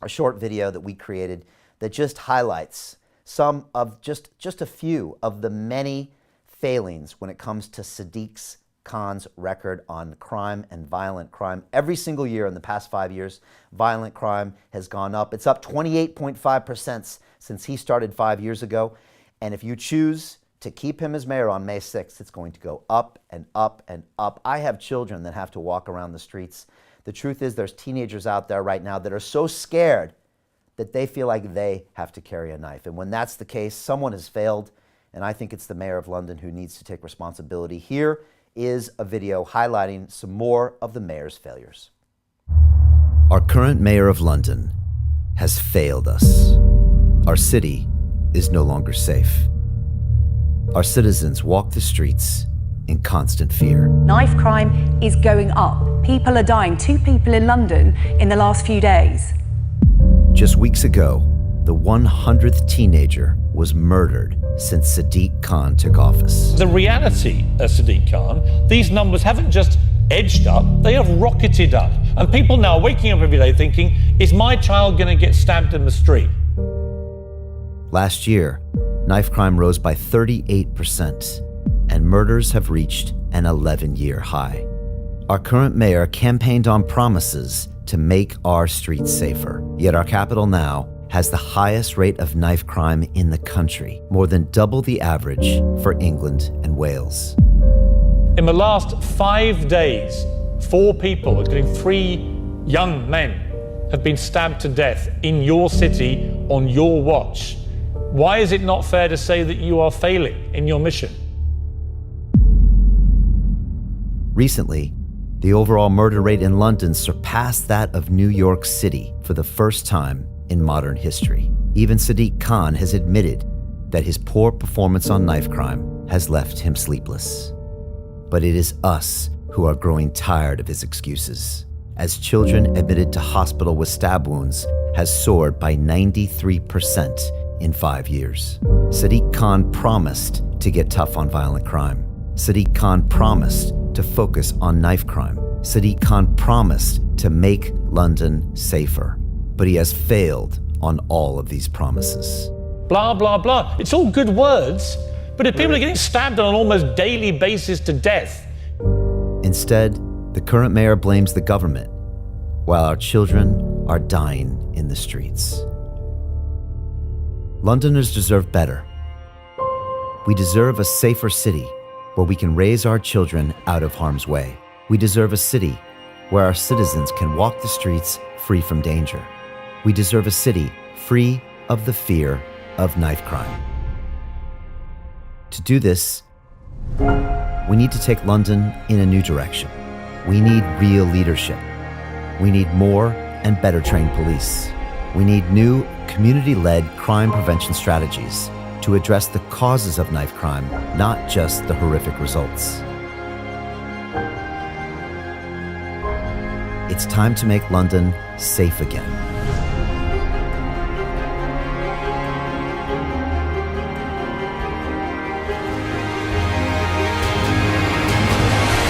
a short video that we created that just highlights some of just a few of the many failings when it comes to Sadiq Khan's record on crime and violent crime. Every single year in the past 5 years, violent crime has gone up. It's up 28.5% since he started 5 years ago. And if you choose to keep him as mayor on May 6th, it's going to go up and up and up. I have children that have to walk around the streets. The truth is there's teenagers out there right now that are so scared that they feel like they have to carry a knife. And when that's the case, someone has failed, and I think it's the mayor of London who needs to take responsibility. Here is a video highlighting some more of the mayor's failures. Our current mayor of London has failed us. Our city is no longer safe. Our citizens walk the streets in constant fear. Knife crime is going up. People are dying. 2 people in London in the last few days. Just weeks ago, the 100th teenager was murdered since Sadiq Khan took office. The reality, Sadiq Khan, these numbers haven't just edged up, they have rocketed up. And people now are waking up every day thinking, is my child going to get stabbed in the street? Last year, knife crime rose by 38%, and murders have reached an 11-year high. Our current mayor campaigned on promises to make our streets safer. Yet our capital now has the highest rate of knife crime in the country, more than double the average for England and Wales. In the last 5 days, 4 people, including 3 young men, have been stabbed to death in your city on your watch. Why is it not fair to say that you are failing in your mission? Recently, the overall murder rate in London surpassed that of New York City for the first time in modern history. Even Sadiq Khan has admitted that his poor performance on knife crime has left him sleepless. But it is us who are growing tired of his excuses, as children admitted to hospital with stab wounds has soared by 93% in 5 years. Sadiq Khan promised to get tough on violent crime. Sadiq Khan promised to focus on knife crime. Sadiq Khan promised to make London safer, but he has failed on all of these promises. Blah, blah, blah. It's all good words, but if people are getting stabbed on an almost daily basis to death. Instead, the current mayor blames the government, while our children are dying in the streets. Londoners deserve better. We deserve a safer city where we can raise our children out of harm's way. We deserve a city where our citizens can walk the streets free from danger. We deserve a city free of the fear of knife crime. To do this, we need to take London in a new direction. We need real leadership. We need more and better trained police. We need new community-led crime prevention strategies to address the causes of knife crime, not just the horrific results. It's time to make London safe again.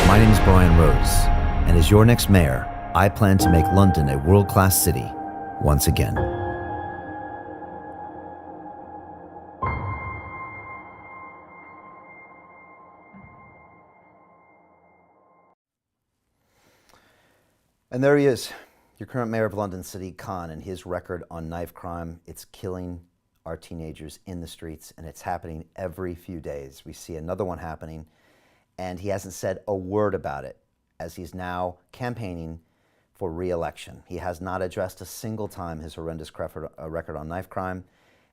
My name is Brian Rose, and as your next mayor, I plan to make London a world-class city once again. And there he is, your current mayor of London, Sadiq Khan, and his record on knife crime. It's killing our teenagers in the streets, and it's happening every few days. We see another one happening, and he hasn't said a word about it as he's now campaigning for re-election. He has not addressed a single time his horrendous record on knife crime,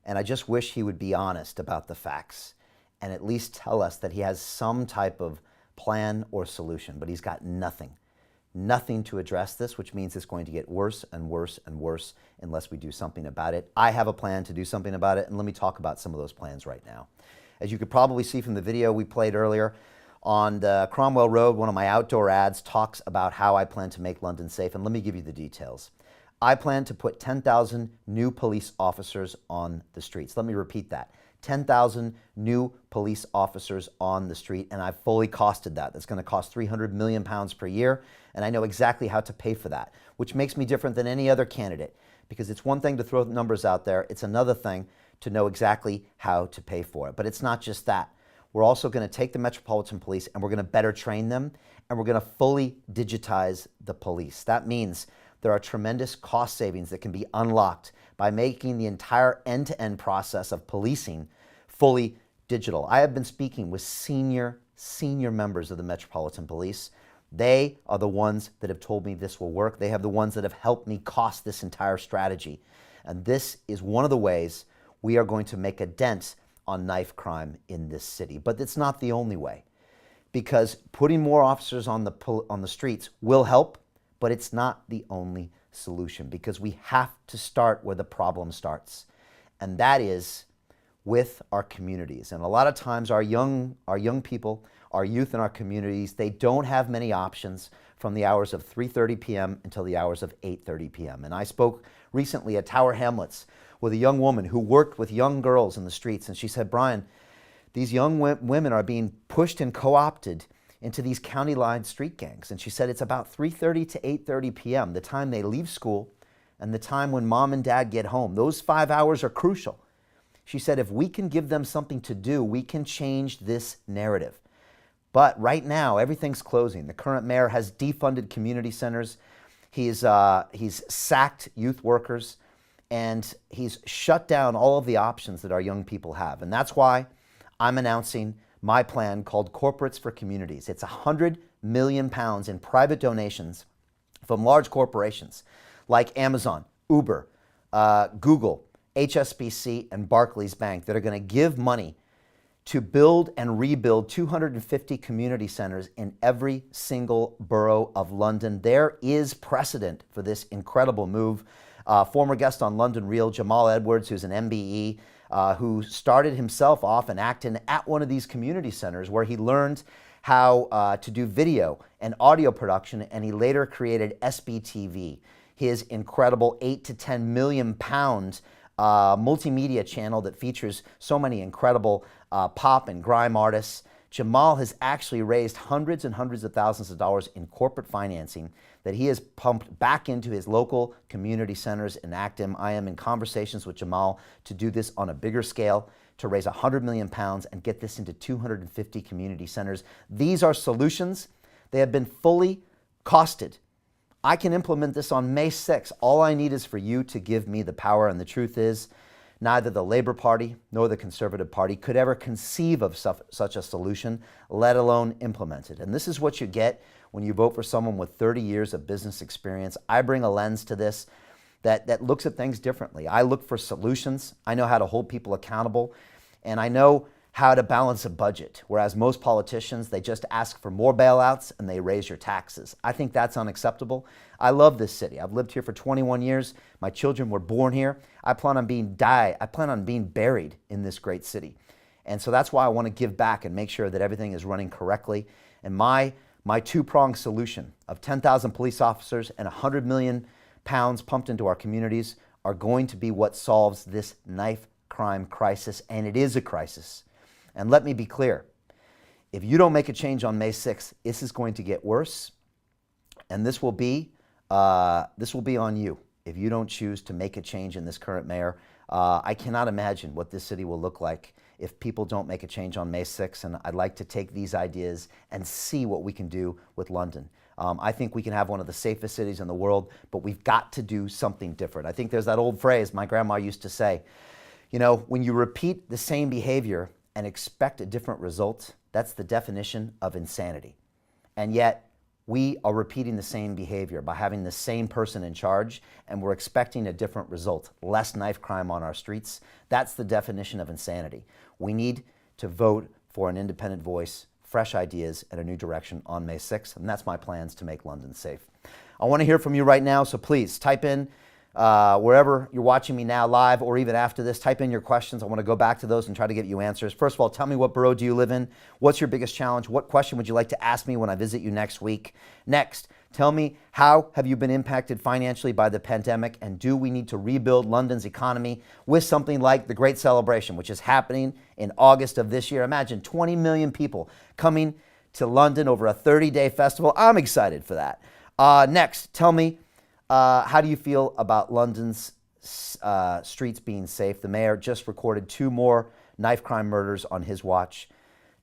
and I just wish he would be honest about the facts and at least tell us that he has some type of plan or solution, but he's got nothing. nothing to address this, which means it's going to get worse and worse and worse unless we do something about it. I have a plan to do something about it, and let me talk about some of those plans right now. As you could probably see from the video we played earlier, on the Cromwell Road, one of my outdoor ads talks about how I plan to make London safe, and let me give you the details. I plan to put 10,000 new police officers on the streets. Let me repeat that. 10,000 new police officers on the street, and I've fully costed that. That's going to cost £300 million per year, and I know exactly how to pay for that, which makes me different than any other candidate, because it's one thing to throw numbers out there, it's another thing to know exactly how to pay for it. But it's not just that. We're also going to take the Metropolitan Police and we're going to better train them, and we're going to fully digitize the police. That means there are tremendous cost savings that can be unlocked by making the entire end-to-end process of policing fully digital. I have been speaking with senior members of the Metropolitan Police. They are the ones that have told me this will work. They have the ones that have helped me cost this entire strategy. And this is one of the ways we are going to make a dent on knife crime in this city. But it's not the only way, because putting more officers on the streets will help, but it's not the only solution, because we have to start where the problem starts, and that is with our communities. And a lot of times our young people, our youth in our communities, they don't have many options from the hours of 3:30 p.m. until the hours of 8:30 p.m. And I spoke recently at Tower Hamlets with a young woman who worked with young girls in the streets, and she said, Brian, these young women are being pushed and co-opted into these county line street gangs. And she said it's about 3:30 to 8:30 p.m., the time they leave school and the time when mom and dad get home. Those 5 hours are crucial. She said if we can give them something to do, we can change this narrative. But right now, everything's closing. The current mayor has defunded community centers. He's sacked youth workers, and he's shut down all of the options that our young people have. And that's why I'm announcing my plan called Corporates for Communities. It's £100 million in private donations from large corporations like Amazon, Uber, Google, HSBC, and Barclays Bank that are going to give money to build and rebuild 250 community centers in every single borough of London. There is precedent for this incredible move. Former guest on London Real, Jamal Edwards, who's an MBE, who started himself off in Acton at one of these community centers where he learned how to do video and audio production, and he later created SBTV, his incredible £8 to £10 million multimedia channel that features so many incredible pop and grime artists. Jamal has actually raised hundreds and hundreds of thousands of dollars in corporate financing that he has pumped back into his local community centers in Acton. I am in conversations with Jamal to do this on a bigger scale, to raise £100 million and get this into 250 community centers. These are solutions. They have been fully costed. I can implement this on May 6th. All I need is for you to give me the power, and the truth is, neither the Labour Party nor the Conservative Party could ever conceive of such a solution, let alone implement it. And this is what you get when you vote for someone with 30 years of business experience. I bring a lens to this that looks at things differently. I look for solutions. I know how to hold people accountable, and I know how to balance a budget, whereas most politicians, they just ask for more bailouts and they raise your taxes. I think that's unacceptable. I love this city. I've lived here for 21 years. My children were born here. I plan on being buried in this great city. And so that's why I want to give back and make sure that everything is running correctly. And my two-pronged solution of 10,000 police officers and £100 million pumped into our communities are going to be what solves this knife crime crisis, and it is a crisis. And let me be clear, if you don't make a change on May 6th, this is going to get worse, and this will be on you if you don't choose to make a change in this current mayor. I cannot imagine what this city will look like if people don't make a change on May 6th, and I'd like to take these ideas and see what we can do with London. I think we can have one of the safest cities in the world, but we've got to do something different. I think there's that old phrase my grandma used to say, you know, when you repeat the same behavior and expect a different result, that's the definition of insanity. And yet, we are repeating the same behavior by having the same person in charge, and we're expecting a different result, less knife crime on our streets. That's the definition of insanity. We need to vote for an independent voice fresh ideas, and a new direction on May 6th. And that's my plans to make London safe. I want to hear from you right now, so please type in wherever you're watching me now live or even after this, type in your questions. I want to go back to those and try to get you answers. First of all, tell me, what borough do you live in? What's your biggest challenge? What question would you like to ask me when I visit you next week? Next, tell me, how have you been impacted financially by the pandemic, and do we need to rebuild London's economy with something like the Great Celebration, which is happening in August of this year? Imagine 20 million people coming to London over a 30-day festival. I'm excited for that. Next, tell me, how do you feel about London's streets being safe? The mayor just recorded 2 more knife crime murders on his watch.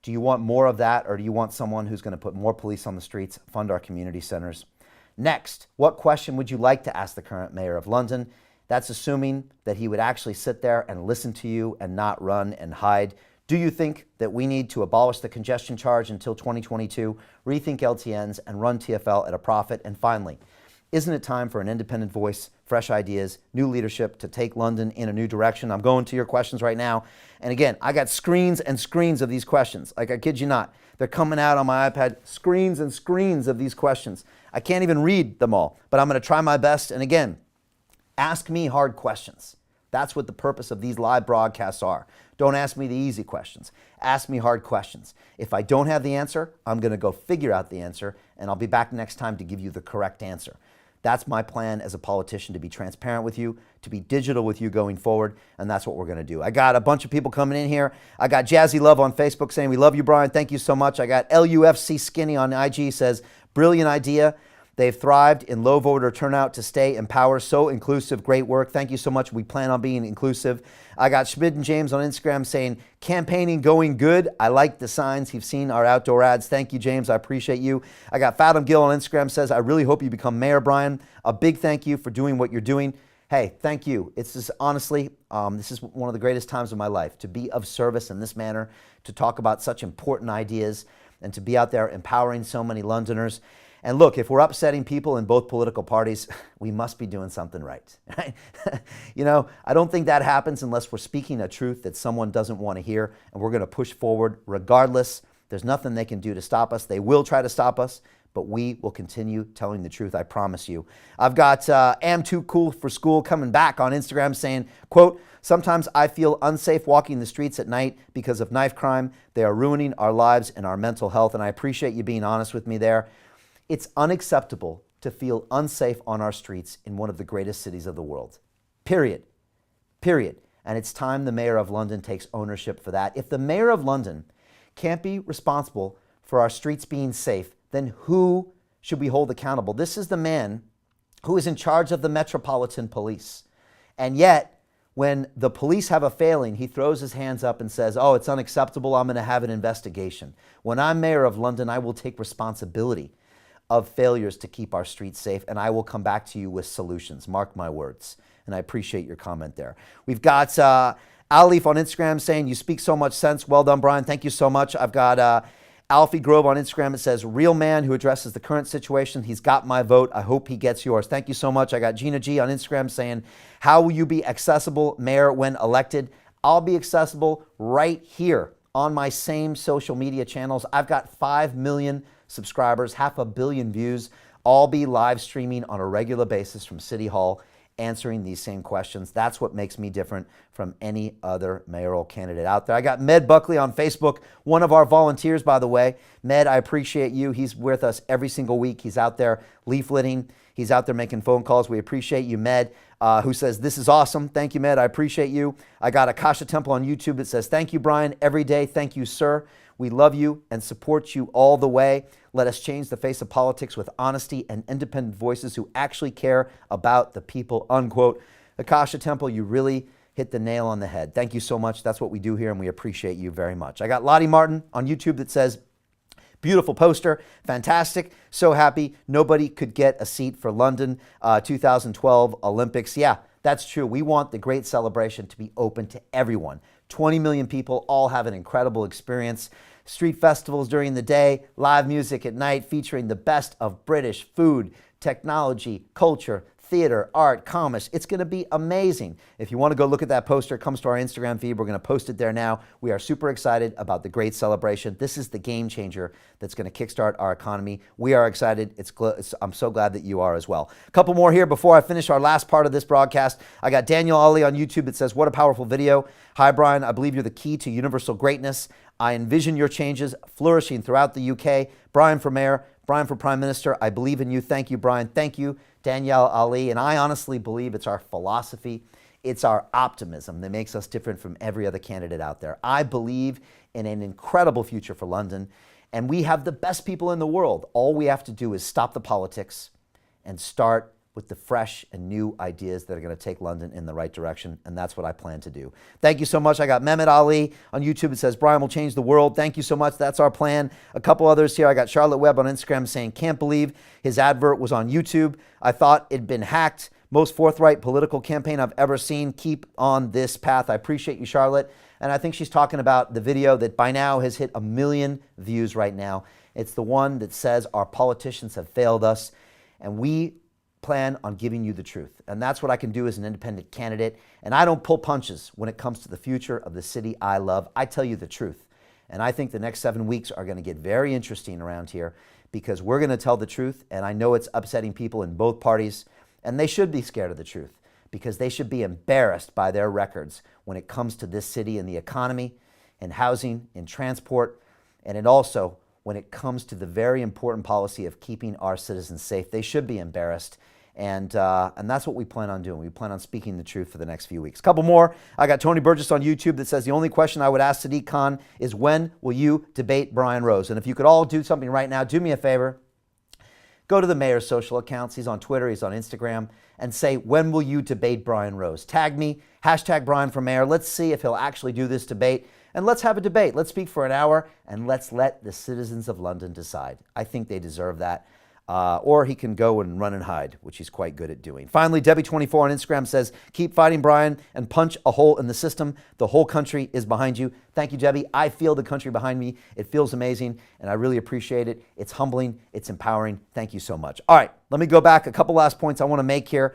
Do you want more of that, or do you want someone who's going to put more police on the streets, fund our community centers? Next, what question would you like to ask the current mayor of London? That's assuming that he would actually sit there and listen to you and not run and hide. Do you think that we need to abolish the congestion charge until 2022, rethink LTNs, and run TfL at a profit? And finally, isn't it time for an independent voice, fresh ideas, new leadership to take London in a new direction? I'm going to your questions right now. And again, I got screens and screens of these questions. Like, I kid you not. They're coming out on my iPad, screens and screens of these questions. I can't even read them all, but I'm going to try my best. And again, ask me hard questions. That's what the purpose of these live broadcasts are. Don't ask me the easy questions. Ask me hard questions. If I don't have the answer, I'm going to go figure out the answer, and I'll be back next time to give you the correct answer. That's my plan as a politician, to be transparent with you, to be digital with you going forward, and that's what we're going to do. I got a bunch of people coming in here. I got Jazzy Love on Facebook saying, we love you, Brian. Thank you so much. I got LUFC Skinny on IG says, brilliant idea. They've thrived in low voter turnout to stay in power. So inclusive. Great work. Thank you so much. We plan on being inclusive. I got Schmidt and James on Instagram saying, campaigning going good. I like the signs. You've seen our outdoor ads. Thank you, James. I appreciate you. I got Fathom Gill on Instagram says, I really hope you become Mayor, Brian. A big thank you for doing what you're doing. Hey, thank you. It's just, honestly, this is one of the greatest times of my life, to be of service in this manner, to talk about such important ideas, and to be out there empowering so many Londoners. And look, if we're upsetting people in both political parties, we must be doing something right. You know, I don't think that happens unless we're speaking a truth that someone doesn't want to hear, and we're going to push forward regardless. There's nothing they can do to stop us. They will try to stop us, but we will continue telling the truth, I promise you. I've got Am Too Cool for School coming back on Instagram saying, quote, sometimes I feel unsafe walking the streets at night because of knife crime. They are ruining our lives and our mental health, and I appreciate you being honest with me there. It's unacceptable to feel unsafe on our streets in one of the greatest cities of the world. Period. Period. And it's time the mayor of London takes ownership for that. If the mayor of London can't be responsible for our streets being safe, then who should we hold accountable? This is the man who is in charge of the Metropolitan Police. And yet, when the police have a failing, he throws his hands up and says, oh, it's unacceptable, I'm going to have an investigation. When I'm mayor of London, I will take responsibility of failures to keep our streets safe, and I will come back to you with solutions. Mark my words. And I appreciate your comment there. We've got Alif on Instagram saying, you speak so much sense. Well done, Brian. Thank you so much. I've got Alfie Grove on Instagram. It says, real man who addresses the current situation. He's got my vote. I hope he gets yours. Thank you so much. I got Gina G on Instagram saying, how will you be accessible, mayor, when elected? I'll be accessible right here on my same social media channels. I've got 5 million subscribers, 500 million views. I'll be live streaming on a regular basis from City Hall, answering these same questions. That's what makes me different from any other mayoral candidate out there. I got Med Buckley on Facebook, one of our volunteers, by the way. Med, I appreciate you. He's with us every single week. He's out there leafleting. He's out there making phone calls. We appreciate you, Med, who says, this is awesome. Thank you, Med. I appreciate you. I got Akasha Temple on YouTube that says, thank you, Brian, every day. Thank you, sir. We love you and support you all the way. Let us change the face of politics with honesty and independent voices who actually care about the people, unquote. Akasha Temple, you really hit the nail on the head. Thank you so much. That's what we do here, and we appreciate you very much. I got Lottie Martin on YouTube that says, beautiful poster, fantastic, so happy. Nobody could get a seat for London 2012 Olympics. Yeah, that's true. We want the great celebration to be open to everyone. 20 million people all have an incredible experience. Street festivals during the day, live music at night featuring the best of British food, technology, culture, theater, art, commerce. It's going to be amazing. If you want to go look at that poster, it comes to our Instagram feed. We're going to post it there now. We are super excited about the great celebration. This is the game changer that's going to kickstart our economy. We are excited. I'm so glad that you are as well. A couple more here before I finish our last part of this broadcast. I got Daniel Ali on YouTube that says, what a powerful video. Hi, Brian. I believe you're the key to universal greatness. I envision your changes flourishing throughout the UK. Brian for mayor, Brian for prime minister. I believe in you. Thank you, Brian. Thank you, Danielle Ali. And I honestly believe it's our philosophy. It's our optimism that makes us different from every other candidate out there. I believe in an incredible future for London, and we have the best people in the world. All we have to do is stop the politics and start with the fresh and new ideas that are going to take London in the right direction, and that's what I plan to do. Thank you so much. I got Mehmet Ali on YouTube. It says, Brian will change the world. Thank you so much. That's our plan. A couple others here. I got Charlotte Webb on Instagram saying, can't believe his advert was on YouTube. I thought it'd been hacked. Most forthright political campaign I've ever seen. Keep on this path. I appreciate you, Charlotte. And I think she's talking about the video that by now has hit 1 million views right now. It's the one that says our politicians have failed us, and we plan on giving you the truth. And that's what I can do as an independent candidate. And I don't pull punches when it comes to the future of the city I love. I tell you the truth. And I think the next 7 weeks are going to get very interesting around here because we're going to tell the truth. And I know it's upsetting people in both parties. And they should be scared of the truth because they should be embarrassed by their records when it comes to this city and the economy and housing and transport. And also when it comes to the very important policy of keeping our citizens safe. They should be embarrassed. And that's what we plan on doing. We plan on speaking the truth for the next few weeks. A couple more. I got Tony Burgess on YouTube that says, the only question I would ask Sadiq Khan is, when will you debate Brian Rose? And if you could all do something right now, do me a favor. Go to the mayor's social accounts. He's on Twitter. He's on Instagram. And say, when will you debate Brian Rose? Tag me. Hashtag Brian for mayor. Let's see if he'll actually do this debate. And let's have a debate. Let's speak for an hour. And let's let the citizens of London decide. I think they deserve that. Or he can go and run and hide, which he's quite good at doing. Finally, Debbie24 on Instagram says, keep fighting, Brian, and punch a hole in the system. The whole country is behind you. Thank you, Debbie. I feel the country behind me. It feels amazing, and I really appreciate it. It's humbling. It's empowering. Thank you so much. All right, let me go back. A couple last points I want to make here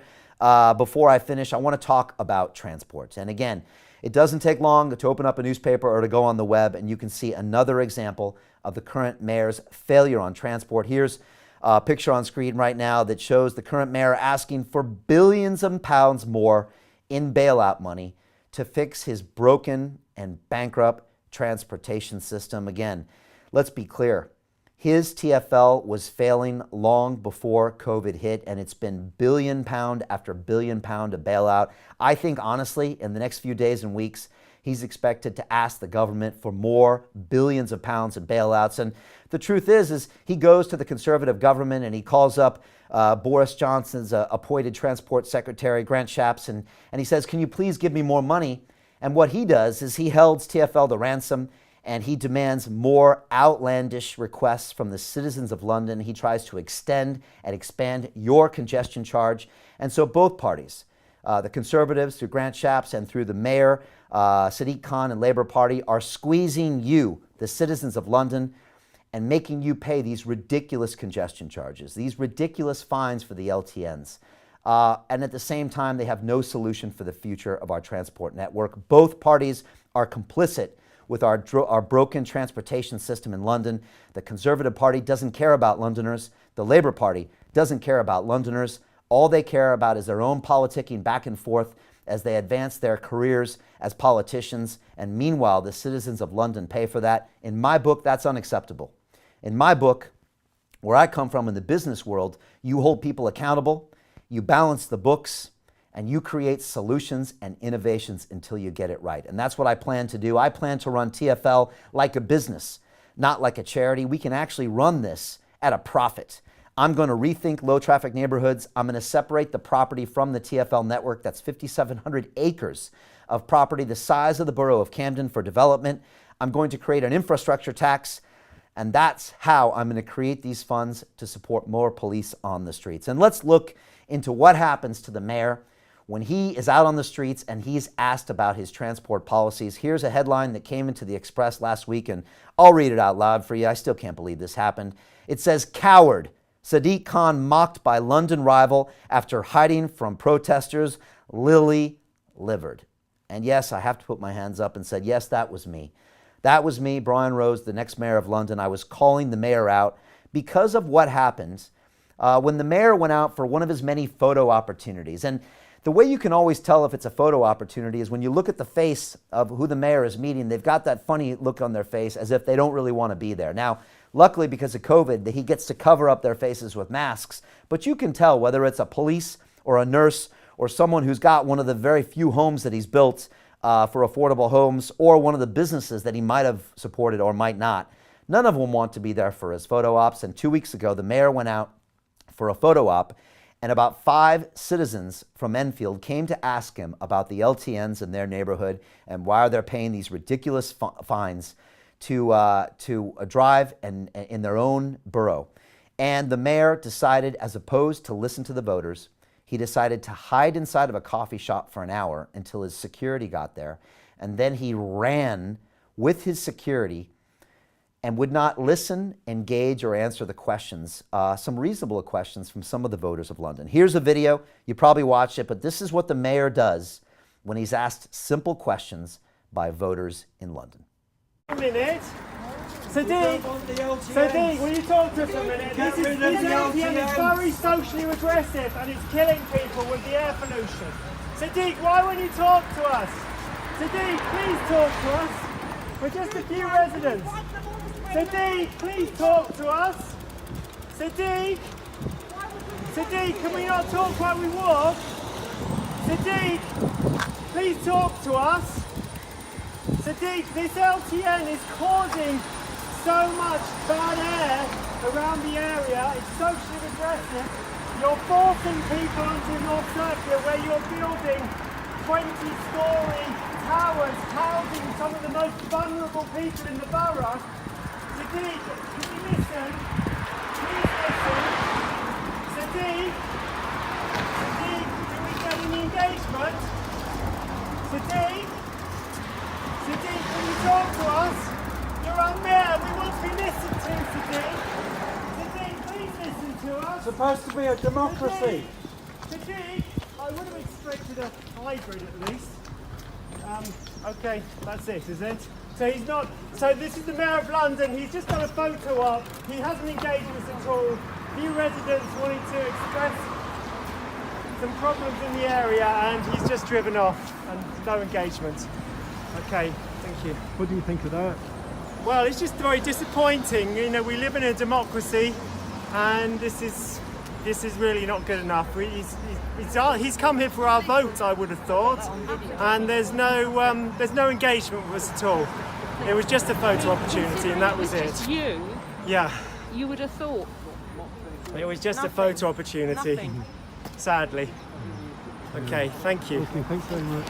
before I finish. I want to talk about transport. And again, it doesn't take long to open up a newspaper or to go on the web, and you can see another example of the current mayor's failure on transport. Here's a picture on screen right now that shows the current mayor asking for billions of pounds more in bailout money to fix his broken and bankrupt transportation system. Again, let's be clear. His TfL was failing long before COVID hit, and it's been billion pound after billion pound of bailout. I think, honestly, in the next few days and weeks, he's expected to ask the government for more billions of pounds of bailouts. And the truth is he goes to the Conservative government and he calls up Boris Johnson's appointed Transport Secretary, Grant Shapps, and he says, can you please give me more money? And what he does is he holds TfL to ransom, and he demands more outlandish requests from the citizens of London. He tries to extend and expand your congestion charge. And so both parties, the Conservatives through Grant Shapps and through the mayor, Sadiq Khan and Labour Party, are squeezing you, the citizens of London, and making you pay these ridiculous congestion charges, these ridiculous fines for the LTNs. And at the same time, they have no solution for the future of our transport network. Both parties are complicit with our broken transportation system in London. The Conservative Party doesn't care about Londoners. The Labour Party doesn't care about Londoners. All they care about is their own politicking back and forth as they advance their careers as politicians. And meanwhile, the citizens of London pay for that. In my book, that's unacceptable. In my book, where I come from in the business world, you hold people accountable, you balance the books, and you create solutions and innovations until you get it right. And that's what I plan to do. I plan to run TfL like a business, not like a charity. We can actually run this at a profit. I'm going to rethink low traffic neighborhoods. I'm going to separate the property from the TfL network. That's 5,700 acres of property, the size of the borough of Camden, for development. I'm going to create an infrastructure tax, and that's how I'm going to create these funds to support more police on the streets. And let's look into what happens to the mayor when he is out on the streets and he's asked about his transport policies. Here's a headline that came into the Express last week, and I'll read it out loud for you. I still can't believe this happened. It says, "Coward Sadiq Khan mocked by London rival after hiding from protesters, lily-livered. And yes, I have to put my hands up and said, yes, that was me. That was me, Brian Rose, the next mayor of London. I was calling the mayor out because of what happened when the mayor went out for one of his many photo opportunities. And the way you can always tell if it's a photo opportunity is when you look at the face of who the mayor is meeting, they've got that funny look on their face as if they don't really want to be there. Now, luckily, because of COVID, he gets to cover up their faces with masks, but you can tell whether it's a police or a nurse or someone who's got one of the very few homes that he's built for affordable homes, or one of the businesses that he might have supported or might not. None of them want to be there for his photo ops. And 2 weeks ago, the mayor went out for a photo op, and about 5 citizens from Enfield came to ask him about the LTNs in their neighborhood and why they're paying these ridiculous fines to drive in their own borough. And the mayor decided, as opposed to listen to the voters, he decided to hide inside of a coffee shop for an hour until his security got there. And then he ran with his security and would not listen, engage, or answer the questions, some reasonable questions from some of the voters of London. Here's a video. You probably watched it, but this is what the mayor does when he's asked simple questions by voters in London. A minute. Sadiq, will you talk to us a minute? This LTN is very socially regressive and it's killing people with the air pollution. Sadiq, why won't you talk to us? Sadiq, please talk to us. We're just a few residents. Sadiq, please talk to us. Sadiq, can we not talk while we walk? Sadiq, please talk to us. Sadiq, this LTN is causing so much bad air around the area. It's socially regressive. You're forcing people onto North Circular where you're building 20-story towers housing some of the most vulnerable people in the borough. Sadiq, can you listen? Please listen. Sadiq, can we get any engagement? Sadiq, can you talk to us? You're our mayor, we want to be listened to, Sadiq. Sadiq, please listen to us. It's supposed to be a democracy. Sadiq, I would have expected a hybrid at least. Okay, that's it, is it? So he's not. So this is the Mayor of London. He's just done a photo op. He hasn't engaged us at all. Few residents wanting to express some problems in the area, and he's just driven off, and no engagement. Okay, thank you. What do you think of that? Well, it's just very disappointing. You know, we live in a democracy, and this is really not good enough. He's come here for our vote, I would have thought, and there's no engagement with us at all. It was just a photo opportunity, and that was it. You? Yeah. You would have thought. It was just a photo opportunity. Nothing. Sadly. Okay, thank you. Okay, thanks very much.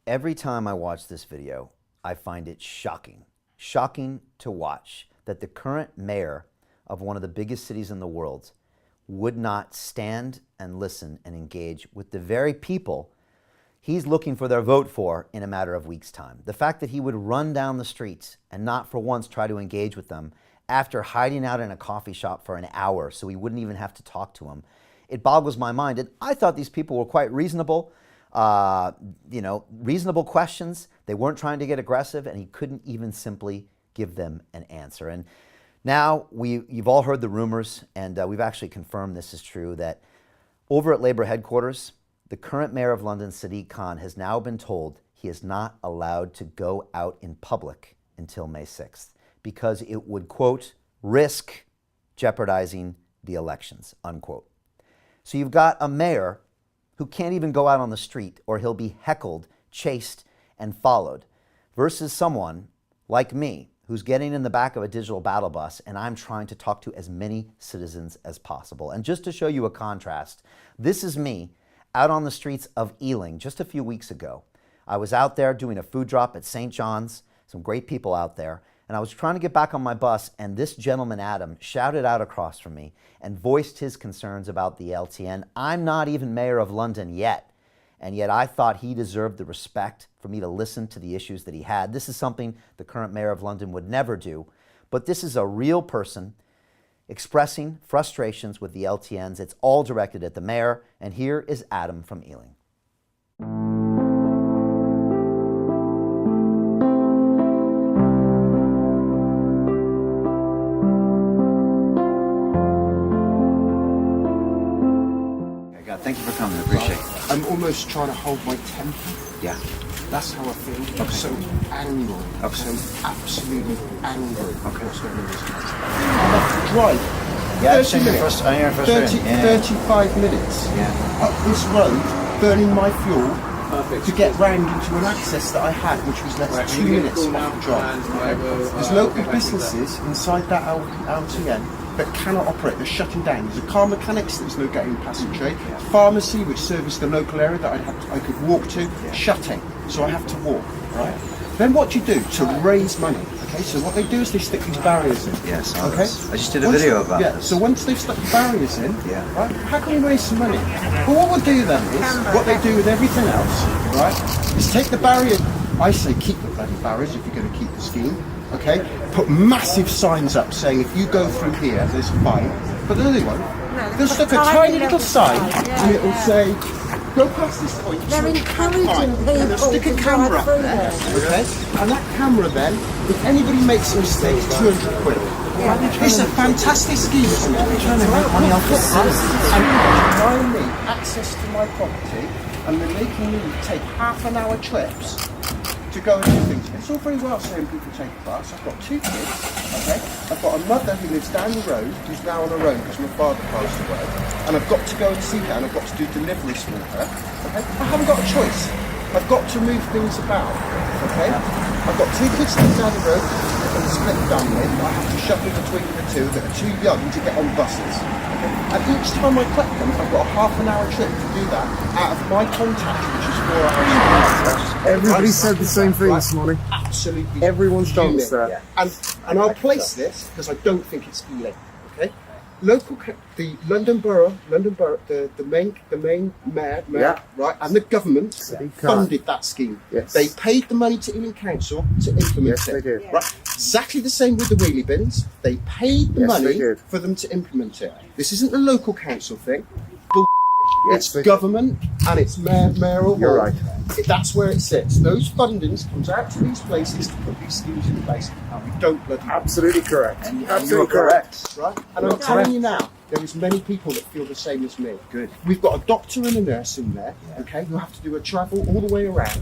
Every time I watch this video, I find it shocking. Shocking to watch that the current mayor of one of the biggest cities in the world would not stand and listen and engage with the very people he's looking for their vote for in a matter of weeks' time. The fact that he would run down the streets and not for once try to engage with them after hiding out in a coffee shop for an hour so he wouldn't even have to talk to him, it boggles my mind. And I thought these people were quite reasonable, reasonable questions. They weren't trying to get aggressive, and he couldn't even simply give them an answer. And now you've all heard the rumors, and we've actually confirmed this is true, that over at Labour headquarters, the current mayor of London, Sadiq Khan, has now been told he is not allowed to go out in public until May 6th because it would, quote, risk jeopardizing the elections, unquote. So you've got a mayor who can't even go out on the street or he'll be heckled, chased, and followed, versus someone like me who's getting in the back of a digital battle bus and I'm trying to talk to as many citizens as possible. And just to show you a contrast, this is me out on the streets of Ealing just a few weeks ago. I was out there doing a food drop at St. John's, some great people out there, and I was trying to get back on my bus, and this gentleman, Adam, shouted out across from me and voiced his concerns about the LTN. I'm not even mayor of London yet, and yet I thought he deserved the respect for me to listen to the issues that he had. This is something the current mayor of London would never do, but this is a real person expressing frustrations with the LTNs. It's all directed at the mayor, and here is Adam from Ealing. Thank you for coming. I appreciate it. I'm almost trying to hold my temper. Yeah. That's how I feel. I'm so angry. Okay. So absolutely angry. Okay. What's going on in this place. I have to drive. Yeah, 30 minutes. 35 minutes up this road, burning my fuel to get round into an access that I had, which was less than 2 minutes off the drive. There's local businesses inside that LTN that cannot operate, they're shutting down. There's a car mechanics, there's no getting past the trade. Pharmacy, which serviced the local area that I could walk to, shutting. So I have to walk, right? Then what do you do to raise money? Okay, so what they do is they stick these barriers in. Yes, okay. I just did a video about this. So once they've stuck the barriers in, right, how can we raise some money? But what we'll do then is, what they do with everything else, right, is take the barrier, I say keep the bloody barriers if you're going to keep the scheme, okay? Put massive signs up saying if you go through here, there's a fine. But no, they won't. They'll stick a tiny little sign and it'll say, go past this point. They're encouraging people and they'll stick a camera up there, okay? And that camera then, if anybody makes a mistake, it's 200 quid. It's a fantastic scheme, isn't it? They're trying to make money off the citizens. And denying me access to my property, and they're making me take half-an-hour trips to go and do things. It's all very well saying people take a bus. I've got 2 kids, okay? I've got a mother who lives down the road, who's now on her own because my father passed away, and I've got to go and see her, and I've got to do deliveries for her, okay? I haven't got a choice. I've got to move things about, okay? I've got 2 kids that live down the road, and a split family, I have to shuffle between the two that are too young to get on buses. Okay? And each time I collect them, I've got a half-an-hour trip to do that out of my contact, which is 4 hours. Everybody said the same thing this morning. Absolutely. Everyone's done this there. And I'll place this because I don't think it's Ealing. Okay. The London Borough, the main mayor, right, and the government funded that scheme. Yes. They paid the money to Ealing Council to implement it. They did. Right. Exactly the same with the wheelie bins. They paid the They money did. for them to implement it. This isn't a local council thing. It's they did. government and it's mayoral. You're right. That's where it sits. Those fundings comes out to these places to put these schemes in place, and we don't bloody Absolutely correct. And you're correct. right? And I'm telling you now, there is many people that feel the same as me. Good. We've got a doctor and a nurse in there, okay, who have to do a travel all the way around.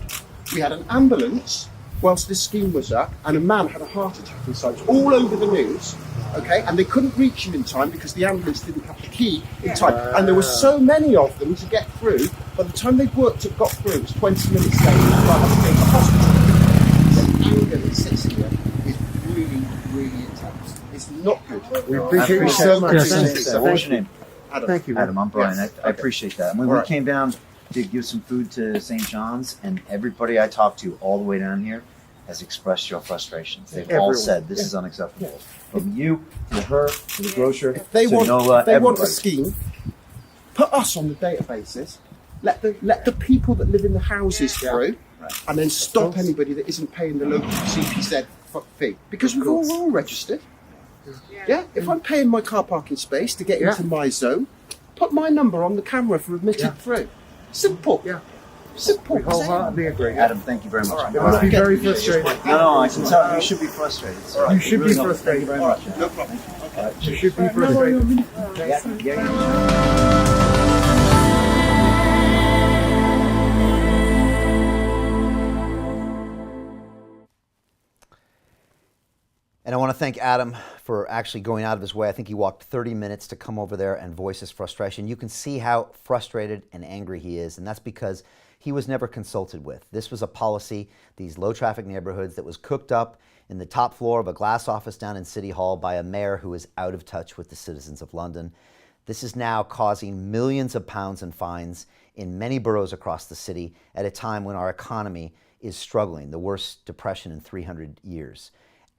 We had an ambulance whilst this scheme was up, and a man had a heart attack inside. It's all over the news, okay, and they couldn't reach him in time because the ambulance didn't have the key in time. And there were so many of them to get through, by the time they got through, it was 20 minutes late. I had to go to the hospital. The anger that sits here is really, really intense. It's not good. We appreciate you so much. What's your name? Adam. Thank you. Adam, I'm Brian. Yes. I appreciate that. And when we came down to give some food to St. John's, and everybody I talked to all the way down here has expressed your frustrations. They've all said this is unacceptable. From you to her to the grocer If they to want, Nola, if they want a everybody. scheme, put us on the databases. Let the people that live in the houses through, and then stop anybody that isn't paying the local CPZ fee. Because we're all registered. Yeah. If I'm paying my car parking space to get into my zone, put my number on the camera for admitted through. Simple. Yeah. Simple. We wholeheartedly agree. Adam, thank you very much. It must be very frustrating. No, I can tell you should be frustrated. You should be frustrated. Very much. No problem. You should be frustrated. And I want to thank Adam for actually going out of his way. I think he walked 30 minutes to come over there and voice his frustration. You can see how frustrated and angry he is, and that's because he was never consulted with. This was a policy, these low traffic neighborhoods, that was cooked up in the top floor of a glass office down in City Hall by a mayor who is out of touch with the citizens of London. This is now causing millions of pounds in fines in many boroughs across the city at a time when our economy is struggling, the worst depression in 300 years.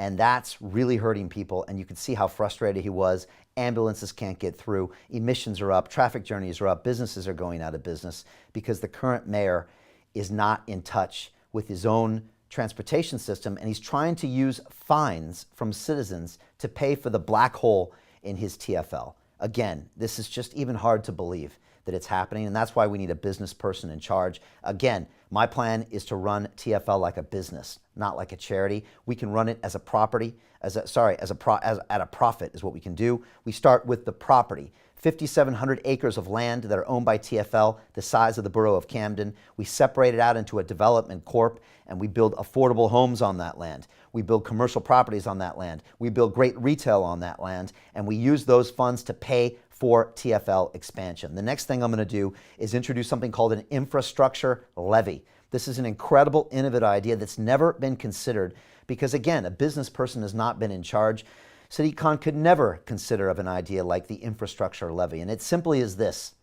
And that's really hurting people. And you can see how frustrated he was. Ambulances can't get through. Emissions are up. Traffic journeys are up. Businesses are going out of business because the current mayor is not in touch with his own transportation system. And he's trying to use fines from citizens to pay for the black hole in his TfL. Again, this is just even hard to believe that it's happening, and that's why we need a business person in charge. Again, my plan is to run TfL like a business, not like a charity. We can run it as a property, at a profit is what we can do. We start with the property. 5,700 acres of land that are owned by TfL, the size of the borough of Camden. We separate it out into a development corp, and we build affordable homes on that land. We build commercial properties on that land. We build great retail on that land, and we use those funds to pay for TfL expansion. The next thing I'm going to do is introduce something called an infrastructure levy. This is an incredible, innovative idea that's never been considered because, again, a business person has not been in charge. Sadiq Khan could never consider of an idea like the infrastructure levy, and it simply is this.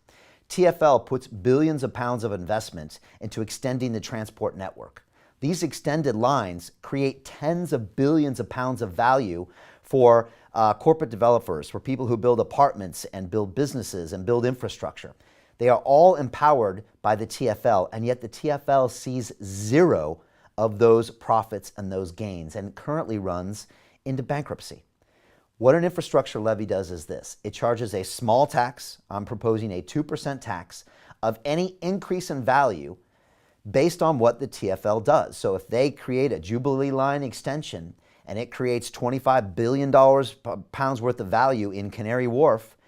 TfL puts billions of pounds of investment into extending the transport network. These extended lines create tens of billions of pounds of value for corporate developers, for people who build apartments and build businesses and build infrastructure. They are all empowered by the TfL, and yet the TfL sees zero of those profits and those gains and currently runs into bankruptcy. What an infrastructure levy does is this. It charges a small tax, I'm proposing a 2% tax, of any increase in value based on what the TfL does. So if they create a Jubilee Line extension and it creates $25 billion pounds worth of value in Canary Wharf,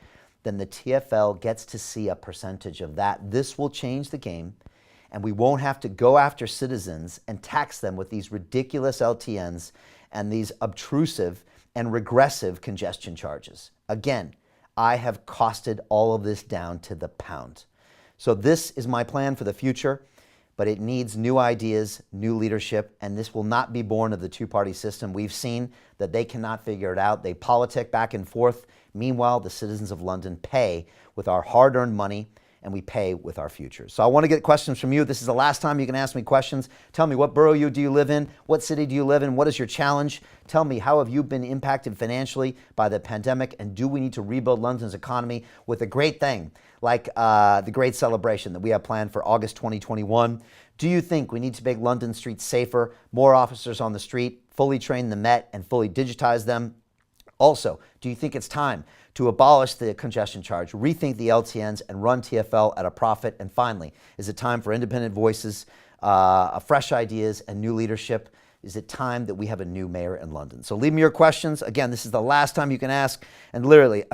then the TfL gets to see a percentage of that. This will change the game, and we won't have to go after citizens and tax them with these ridiculous LTNs and these obtrusive and regressive congestion charges. Again, I have costed all of this down to the pound. So this is my plan for the future, but it needs new ideas, new leadership, and this will not be born of the two-party system. We've seen that they cannot figure it out. They politic back and forth. Meanwhile, the citizens of London pay with our hard-earned money, and we pay with our future. So I want to get questions from you. This is the last time you can ask me questions. Tell me, what borough do you live in? What city do you live in? What is your challenge? Tell me, how have you been impacted financially by the pandemic? And do we need to rebuild London's economy with a great thing like the Great Celebration that we have planned for August 2021? Do you think we need to make London streets safer, more officers on the street, fully train the Met, and fully digitize them? Also, do you think it's time to abolish the congestion charge, rethink the LTNs, and run TfL at a profit? And finally, is it time for independent voices, fresh ideas, and new leadership? Is it time that we have a new mayor in London? So leave me your questions. Again, this is the last time you can ask, and literally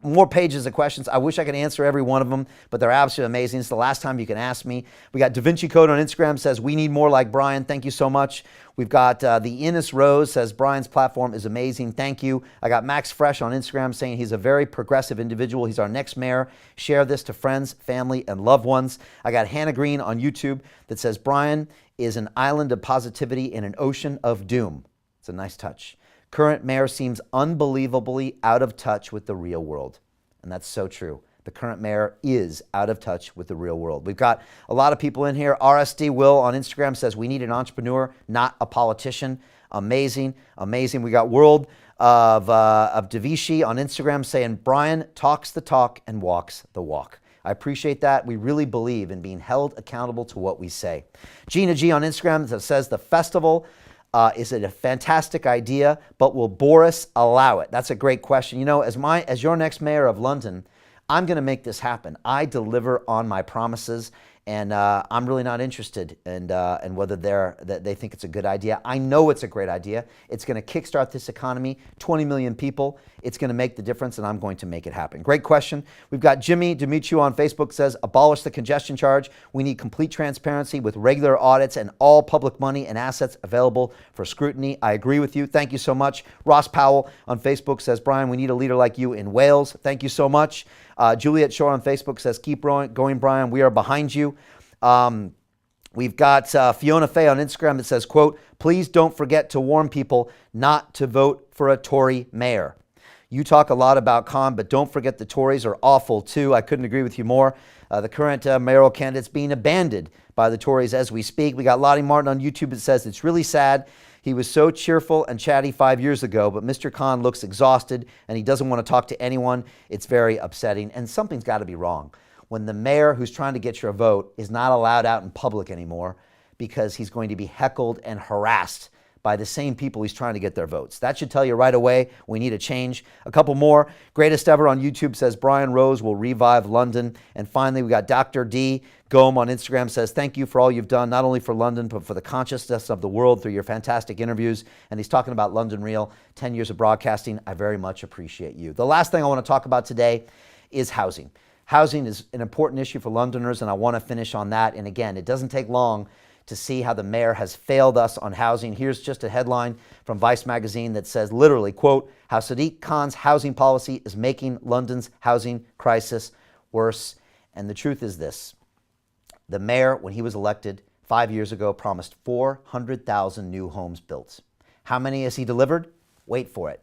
more pages of questions. I wish I could answer every one of them, but they're absolutely amazing. It's the last time you can ask me. We got Da Vinci Code on Instagram, says, we need more like Brian. Thank you so much. We've got the Ines Rose says, Brian's platform is amazing. Thank you. I got Max Fresh on Instagram saying he's a very progressive individual. He's our next mayor. Share this to friends, family, and loved ones. I got Hannah Green on YouTube that says, Brian is an island of positivity in an ocean of doom. It's a nice touch. Current mayor seems unbelievably out of touch with the real world. And that's so true. The current mayor is out of touch with the real world. We've got a lot of people in here. RSD Will on Instagram says, we need an entrepreneur, not a politician. Amazing, amazing. We got World of Davishi on Instagram saying, Brian talks the talk and walks the walk. I appreciate that. We really believe in being held accountable to what we say. Gina G on Instagram says, the festival is a fantastic idea, but will Boris allow it? That's a great question. You know, as your next mayor of London, I'm going to make this happen. I deliver on my promises, and I'm really not interested in whether they think it's a good idea. I know it's a great idea. It's going to kickstart this economy, 20 million people. It's going to make the difference, and I'm going to make it happen. Great question. We've got Jimmy Demetriou on Facebook says, abolish the congestion charge. We need complete transparency with regular audits and all public money and assets available for scrutiny. I agree with you. Thank you so much. Ross Powell on Facebook says, Brian, we need a leader like you in Wales. Thank you so much. Juliet Shore on Facebook says, keep going, Brian. We are behind you. We've got Fiona Fay on Instagram that says, quote, please don't forget to warn people not to vote for a Tory mayor. You talk a lot about Khan, but don't forget the Tories are awful too. I couldn't agree with you more. The current mayoral candidate's being abandoned by the Tories as we speak. We got Lottie Martin on YouTube that says, it's really sad. He was so cheerful and chatty 5 years ago, but Mr. Khan looks exhausted and he doesn't want to talk to anyone. It's very upsetting, and something's got to be wrong when the mayor who's trying to get your vote is not allowed out in public anymore because he's going to be heckled and harassed by the same people he's trying to get their votes. That should tell you right away we need a change. A couple more. Greatest Ever on YouTube says Brian Rose will revive London. And finally, we got Dr. D. Gome on Instagram says, thank you for all you've done, not only for London, but for the consciousness of the world through your fantastic interviews. And he's talking about London Real, 10 years of broadcasting. I very much appreciate you. The last thing I want to talk about today is housing. Housing is an important issue for Londoners, and I want to finish on that. And again, it doesn't take long to see how the mayor has failed us on housing. Here's just a headline from Vice magazine that says literally, quote, how Sadiq Khan's housing policy is making London's housing crisis worse. And the truth is this. The mayor, when he was elected 5 years ago, promised 400,000 new homes built. How many has he delivered? Wait for it.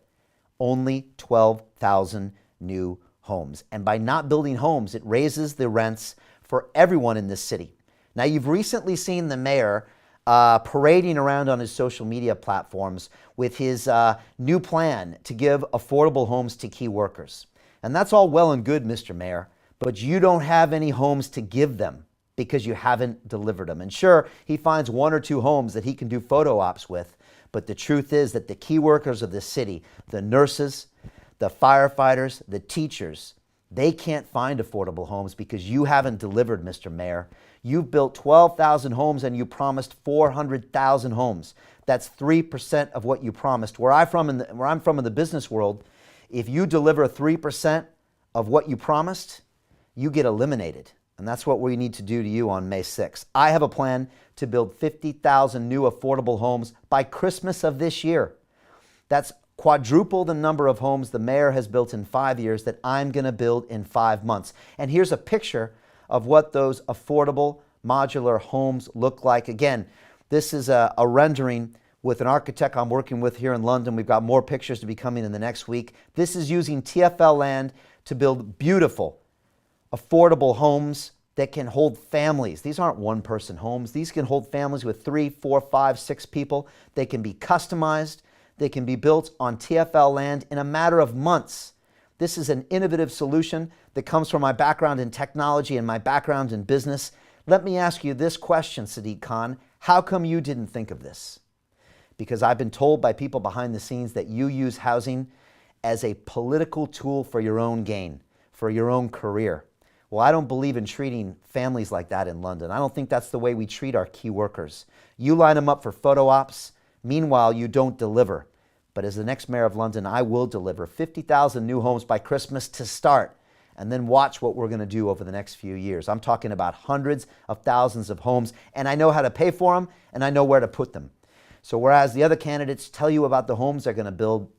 Only 12,000 new homes. And by not building homes, it raises the rents for everyone in this city. Now, you've recently seen the mayor parading around on his social media platforms with his new plan to give affordable homes to key workers. And that's all well and good, Mr. Mayor, but you don't have any homes to give them because you haven't delivered them. And sure, he finds 1 or 2 homes that he can do photo ops with, but the truth is that the key workers of the city, the nurses, the firefighters, the teachers, they can't find affordable homes because you haven't delivered, Mr. Mayor. You've built 12,000 homes and you promised 400,000 homes. That's 3% of what you promised. Where I'm from in the business world, if you deliver 3% of what you promised, you get eliminated. And that's what we need to do to you on May 6th. I have a plan to build 50,000 new affordable homes by Christmas of this year. That's quadruple the number of homes the mayor has built in 5 years that I'm going to build in 5 months. And here's a picture of what those affordable modular homes look like. Again, this is a rendering with an architect I'm working with here in London. We've got more pictures to be coming in the next week. This is using TfL land to build beautiful, affordable homes that can hold families. These aren't one-person homes. These can hold families with 3, 4, 5, 6 people. They can be customized. They can be built on TfL land in a matter of months. This is an innovative solution that comes from my background in technology and my background in business. Let me ask you this question, Sadiq Khan. How come you didn't think of this? Because I've been told by people behind the scenes that you use housing as a political tool for your own gain, for your own career. Well, I don't believe in treating families like that in London. I don't think that's the way we treat our key workers. You line them up for photo ops. Meanwhile, you don't deliver. But as the next mayor of London, I will deliver 50,000 new homes by Christmas to start, and then watch what we're going to do over the next few years. I'm talking about hundreds of thousands of homes, and I know how to pay for them, and I know where to put them. So whereas the other candidates tell you about the homes they're going to build,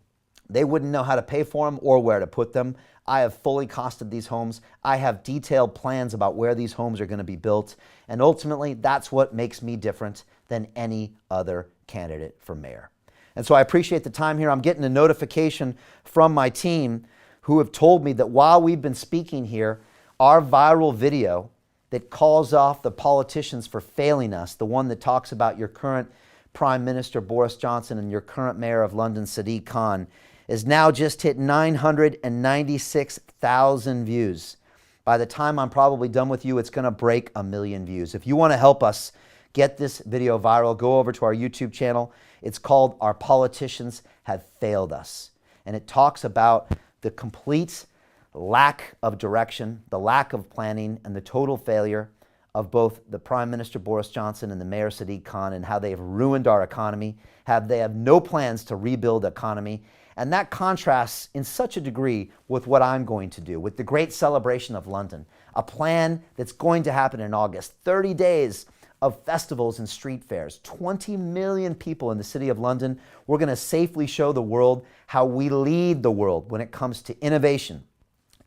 they wouldn't know how to pay for them or where to put them. I have fully costed these homes. I have detailed plans about where these homes are going to be built, and ultimately, that's what makes me different than any other candidate for mayor. And so I appreciate the time here. I'm getting a notification from my team who have told me that while we've been speaking here, our viral video that calls off the politicians for failing us, the one that talks about your current Prime Minister Boris Johnson and your current Mayor of London, Sadiq Khan, is now just hit 996,000 views. By the time I'm probably done with you, it's going to break 1 million views. If you want to help us get this video viral, go over to our YouTube channel. It's called Our Politicians Have Failed Us. And it talks about the complete lack of direction, the lack of planning, and the total failure of both the Prime Minister Boris Johnson and the Mayor Sadiq Khan, and how they have ruined our economy. They have no plans to rebuild the economy. And that contrasts in such a degree with what I'm going to do, with the great celebration of London, a plan that's going to happen in August, 30 days of festivals and street fairs, 20 million people in the City of London. We're going to safely show the world how we lead the world when it comes to innovation,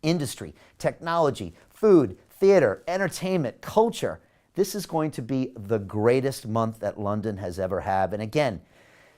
industry, technology, food, theater, entertainment, culture. This is going to be the greatest month that London has ever had. And again,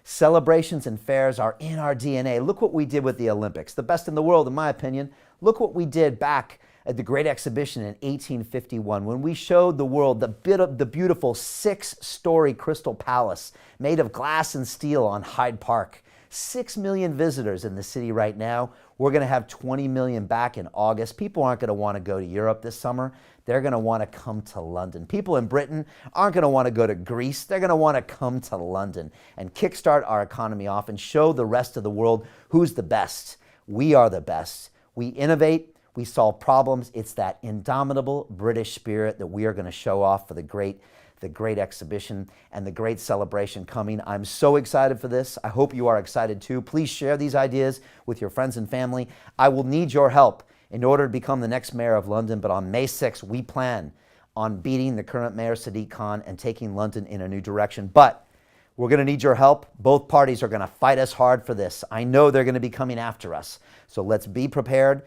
celebrations and fairs are in our DNA. Look what we did with the Olympics, the best in the world in my opinion. Look what we did back at the Great Exhibition in 1851, when we showed the world the beautiful 6-story Crystal Palace made of glass and steel on Hyde Park. 6 million visitors in the city right now. We're going to have 20 million back in August. People aren't going to want to go to Europe this summer. They're going to want to come to London. People in Britain aren't going to want to go to Greece. They're going to want to come to London and kickstart our economy off and show the rest of the world who's the best. We are the best. We innovate. We solve problems. It's that indomitable British spirit that we are going to show off for the great exhibition and the great celebration coming. I'm so excited for this. I hope you are excited too. Please share these ideas with your friends and family. I will need your help in order to become the next mayor of London, but on May 6th, we plan on beating the current mayor, Sadiq Khan, and taking London in a new direction. But we're going to need your help. Both parties are going to fight us hard for this. I know they're going to be coming after us. So let's be prepared,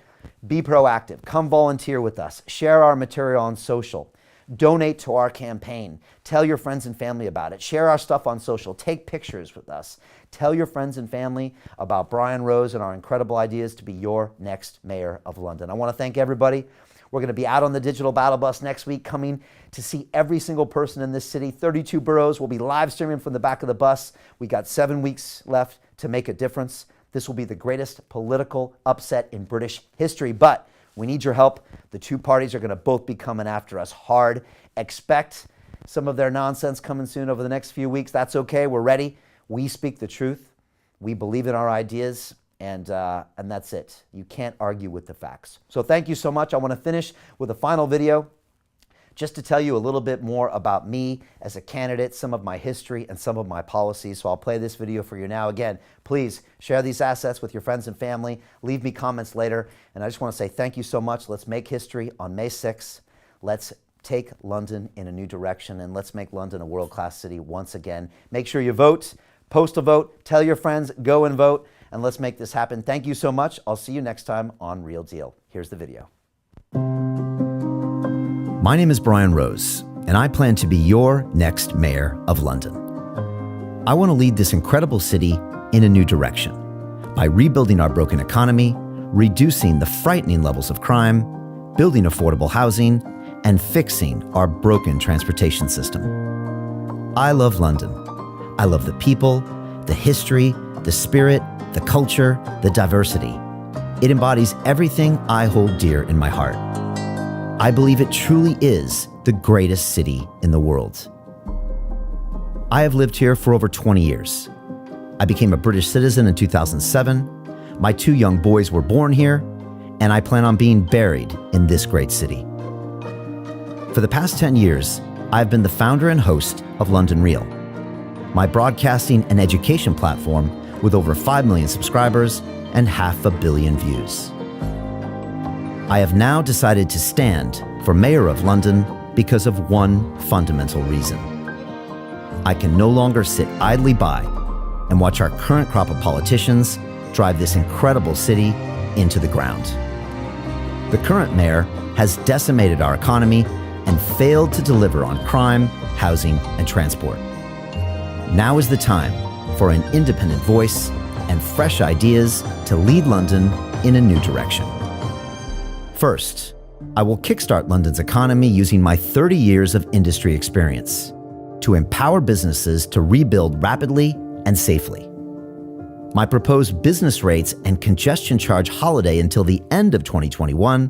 be proactive, come volunteer with us, share our material on social, donate to our campaign, tell your friends and family about it, share our stuff on social, take pictures with us, tell your friends and family about Brian Rose and our incredible ideas to be your next mayor of London. I want to thank everybody. We're going to be out on the digital battle bus next week, coming to see every single person in this city. 32 boroughs will be live streaming from the back of the bus. We got 7 weeks left to make a difference. This will be the greatest political upset in British history, but we need your help. The two parties are going to both be coming after us hard. Expect some of their nonsense coming soon over the next few weeks. That's okay. We're ready. We speak the truth. We believe in our ideas, and that's it. You can't argue with the facts. So thank you so much. I want to finish with a final video just to tell you a little bit more about me as a candidate, some of my history, and some of my policies. So I'll play this video for you now. Again, please share these assets with your friends and family. Leave me comments later. And I just want to say thank you so much. Let's make history on May 6th. Let's take London in a new direction, and let's make London a world-class city once again. Make sure you vote, post a vote, tell your friends, go and vote, and let's make this happen. Thank you so much. I'll see you next time on Real Deal. Here's the video. My name is Brian Rose, and I plan to be your next mayor of London. I want to lead this incredible city in a new direction by rebuilding our broken economy, reducing the frightening levels of crime, building affordable housing, and fixing our broken transportation system. I love London. I love the people, the history, the spirit, the culture, the diversity. It embodies everything I hold dear in my heart. I believe it truly is the greatest city in the world. I have lived here for over 20 years. I became a British citizen in 2007. My 2 young boys were born here, and I plan on being buried in this great city. For the past 10 years, I've been the founder and host of London Real, my broadcasting and education platform with over 5 million subscribers and 500 million views. I have now decided to stand for Mayor of London because of one fundamental reason. I can no longer sit idly by and watch our current crop of politicians drive this incredible city into the ground. The current mayor has decimated our economy and failed to deliver on crime, housing, and transport. Now is the time for an independent voice and fresh ideas to lead London in a new direction. First, I will kickstart London's economy using my 30 years of industry experience to empower businesses to rebuild rapidly and safely. My proposed business rates and congestion charge holiday until the end of 2021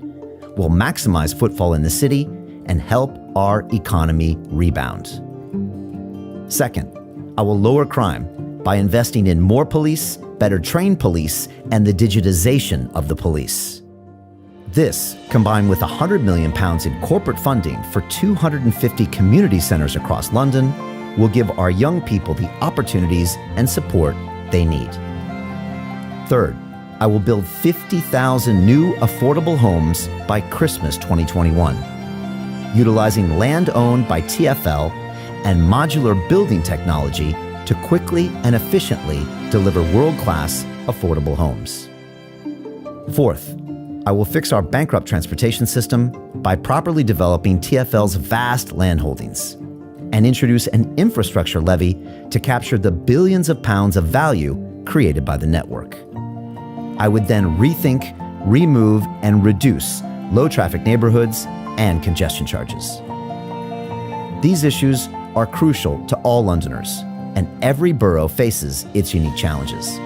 will maximize footfall in the city and help our economy rebound. Second, I will lower crime by investing in more police, better trained police, and the digitization of the police. This, combined with £100 million in corporate funding for 250 community centres across London, will give our young people the opportunities and support they need. Third, I will build 50,000 new affordable homes by Christmas 2021, utilizing land owned by TfL and modular building technology to quickly and efficiently deliver world-class affordable homes. Fourth, I will fix our bankrupt transportation system by properly developing TfL's vast land holdings and introduce an infrastructure levy to capture the billions of pounds of value created by the network. I would then rethink, remove, and reduce low traffic neighborhoods, and congestion charges. These issues are crucial to all Londoners, and every borough faces its unique challenges.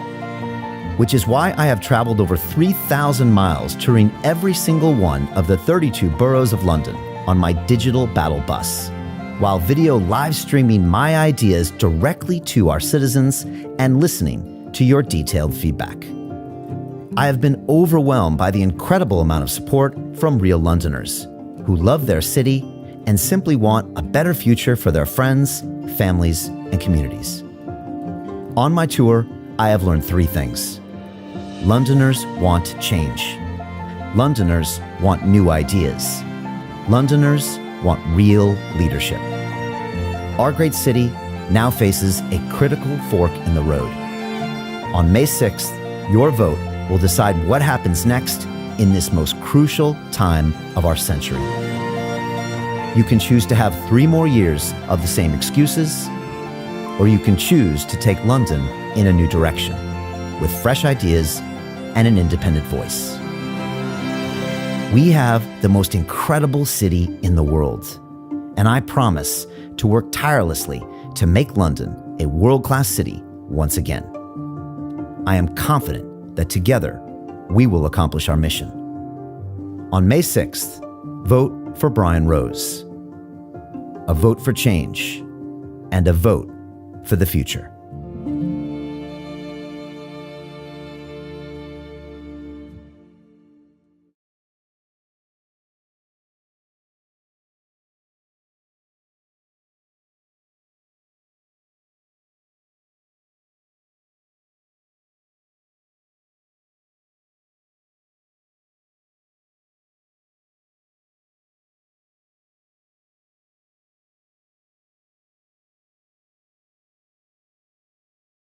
Which is why I have traveled over 3,000 miles touring every single one of the 32 boroughs of London on my digital battle bus, while video live streaming my ideas directly to our citizens and listening to your detailed feedback. I have been overwhelmed by the incredible amount of support from real Londoners who love their city and simply want a better future for their friends, families, and communities. On my tour, I have learned 3 things. Londoners want change. Londoners want new ideas. Londoners want real leadership. Our great city now faces a critical fork in the road. On May 6th, your vote will decide what happens next in this most crucial time of our century. You can choose to have 3 more years of the same excuses, or you can choose to take London in a new direction with fresh ideas and an independent voice. We have the most incredible city in the world, and I promise to work tirelessly to make London a world-class city once again. I am confident that together we will accomplish our mission. On May 6th, vote for Brian Rose. A vote for change and a vote for the future.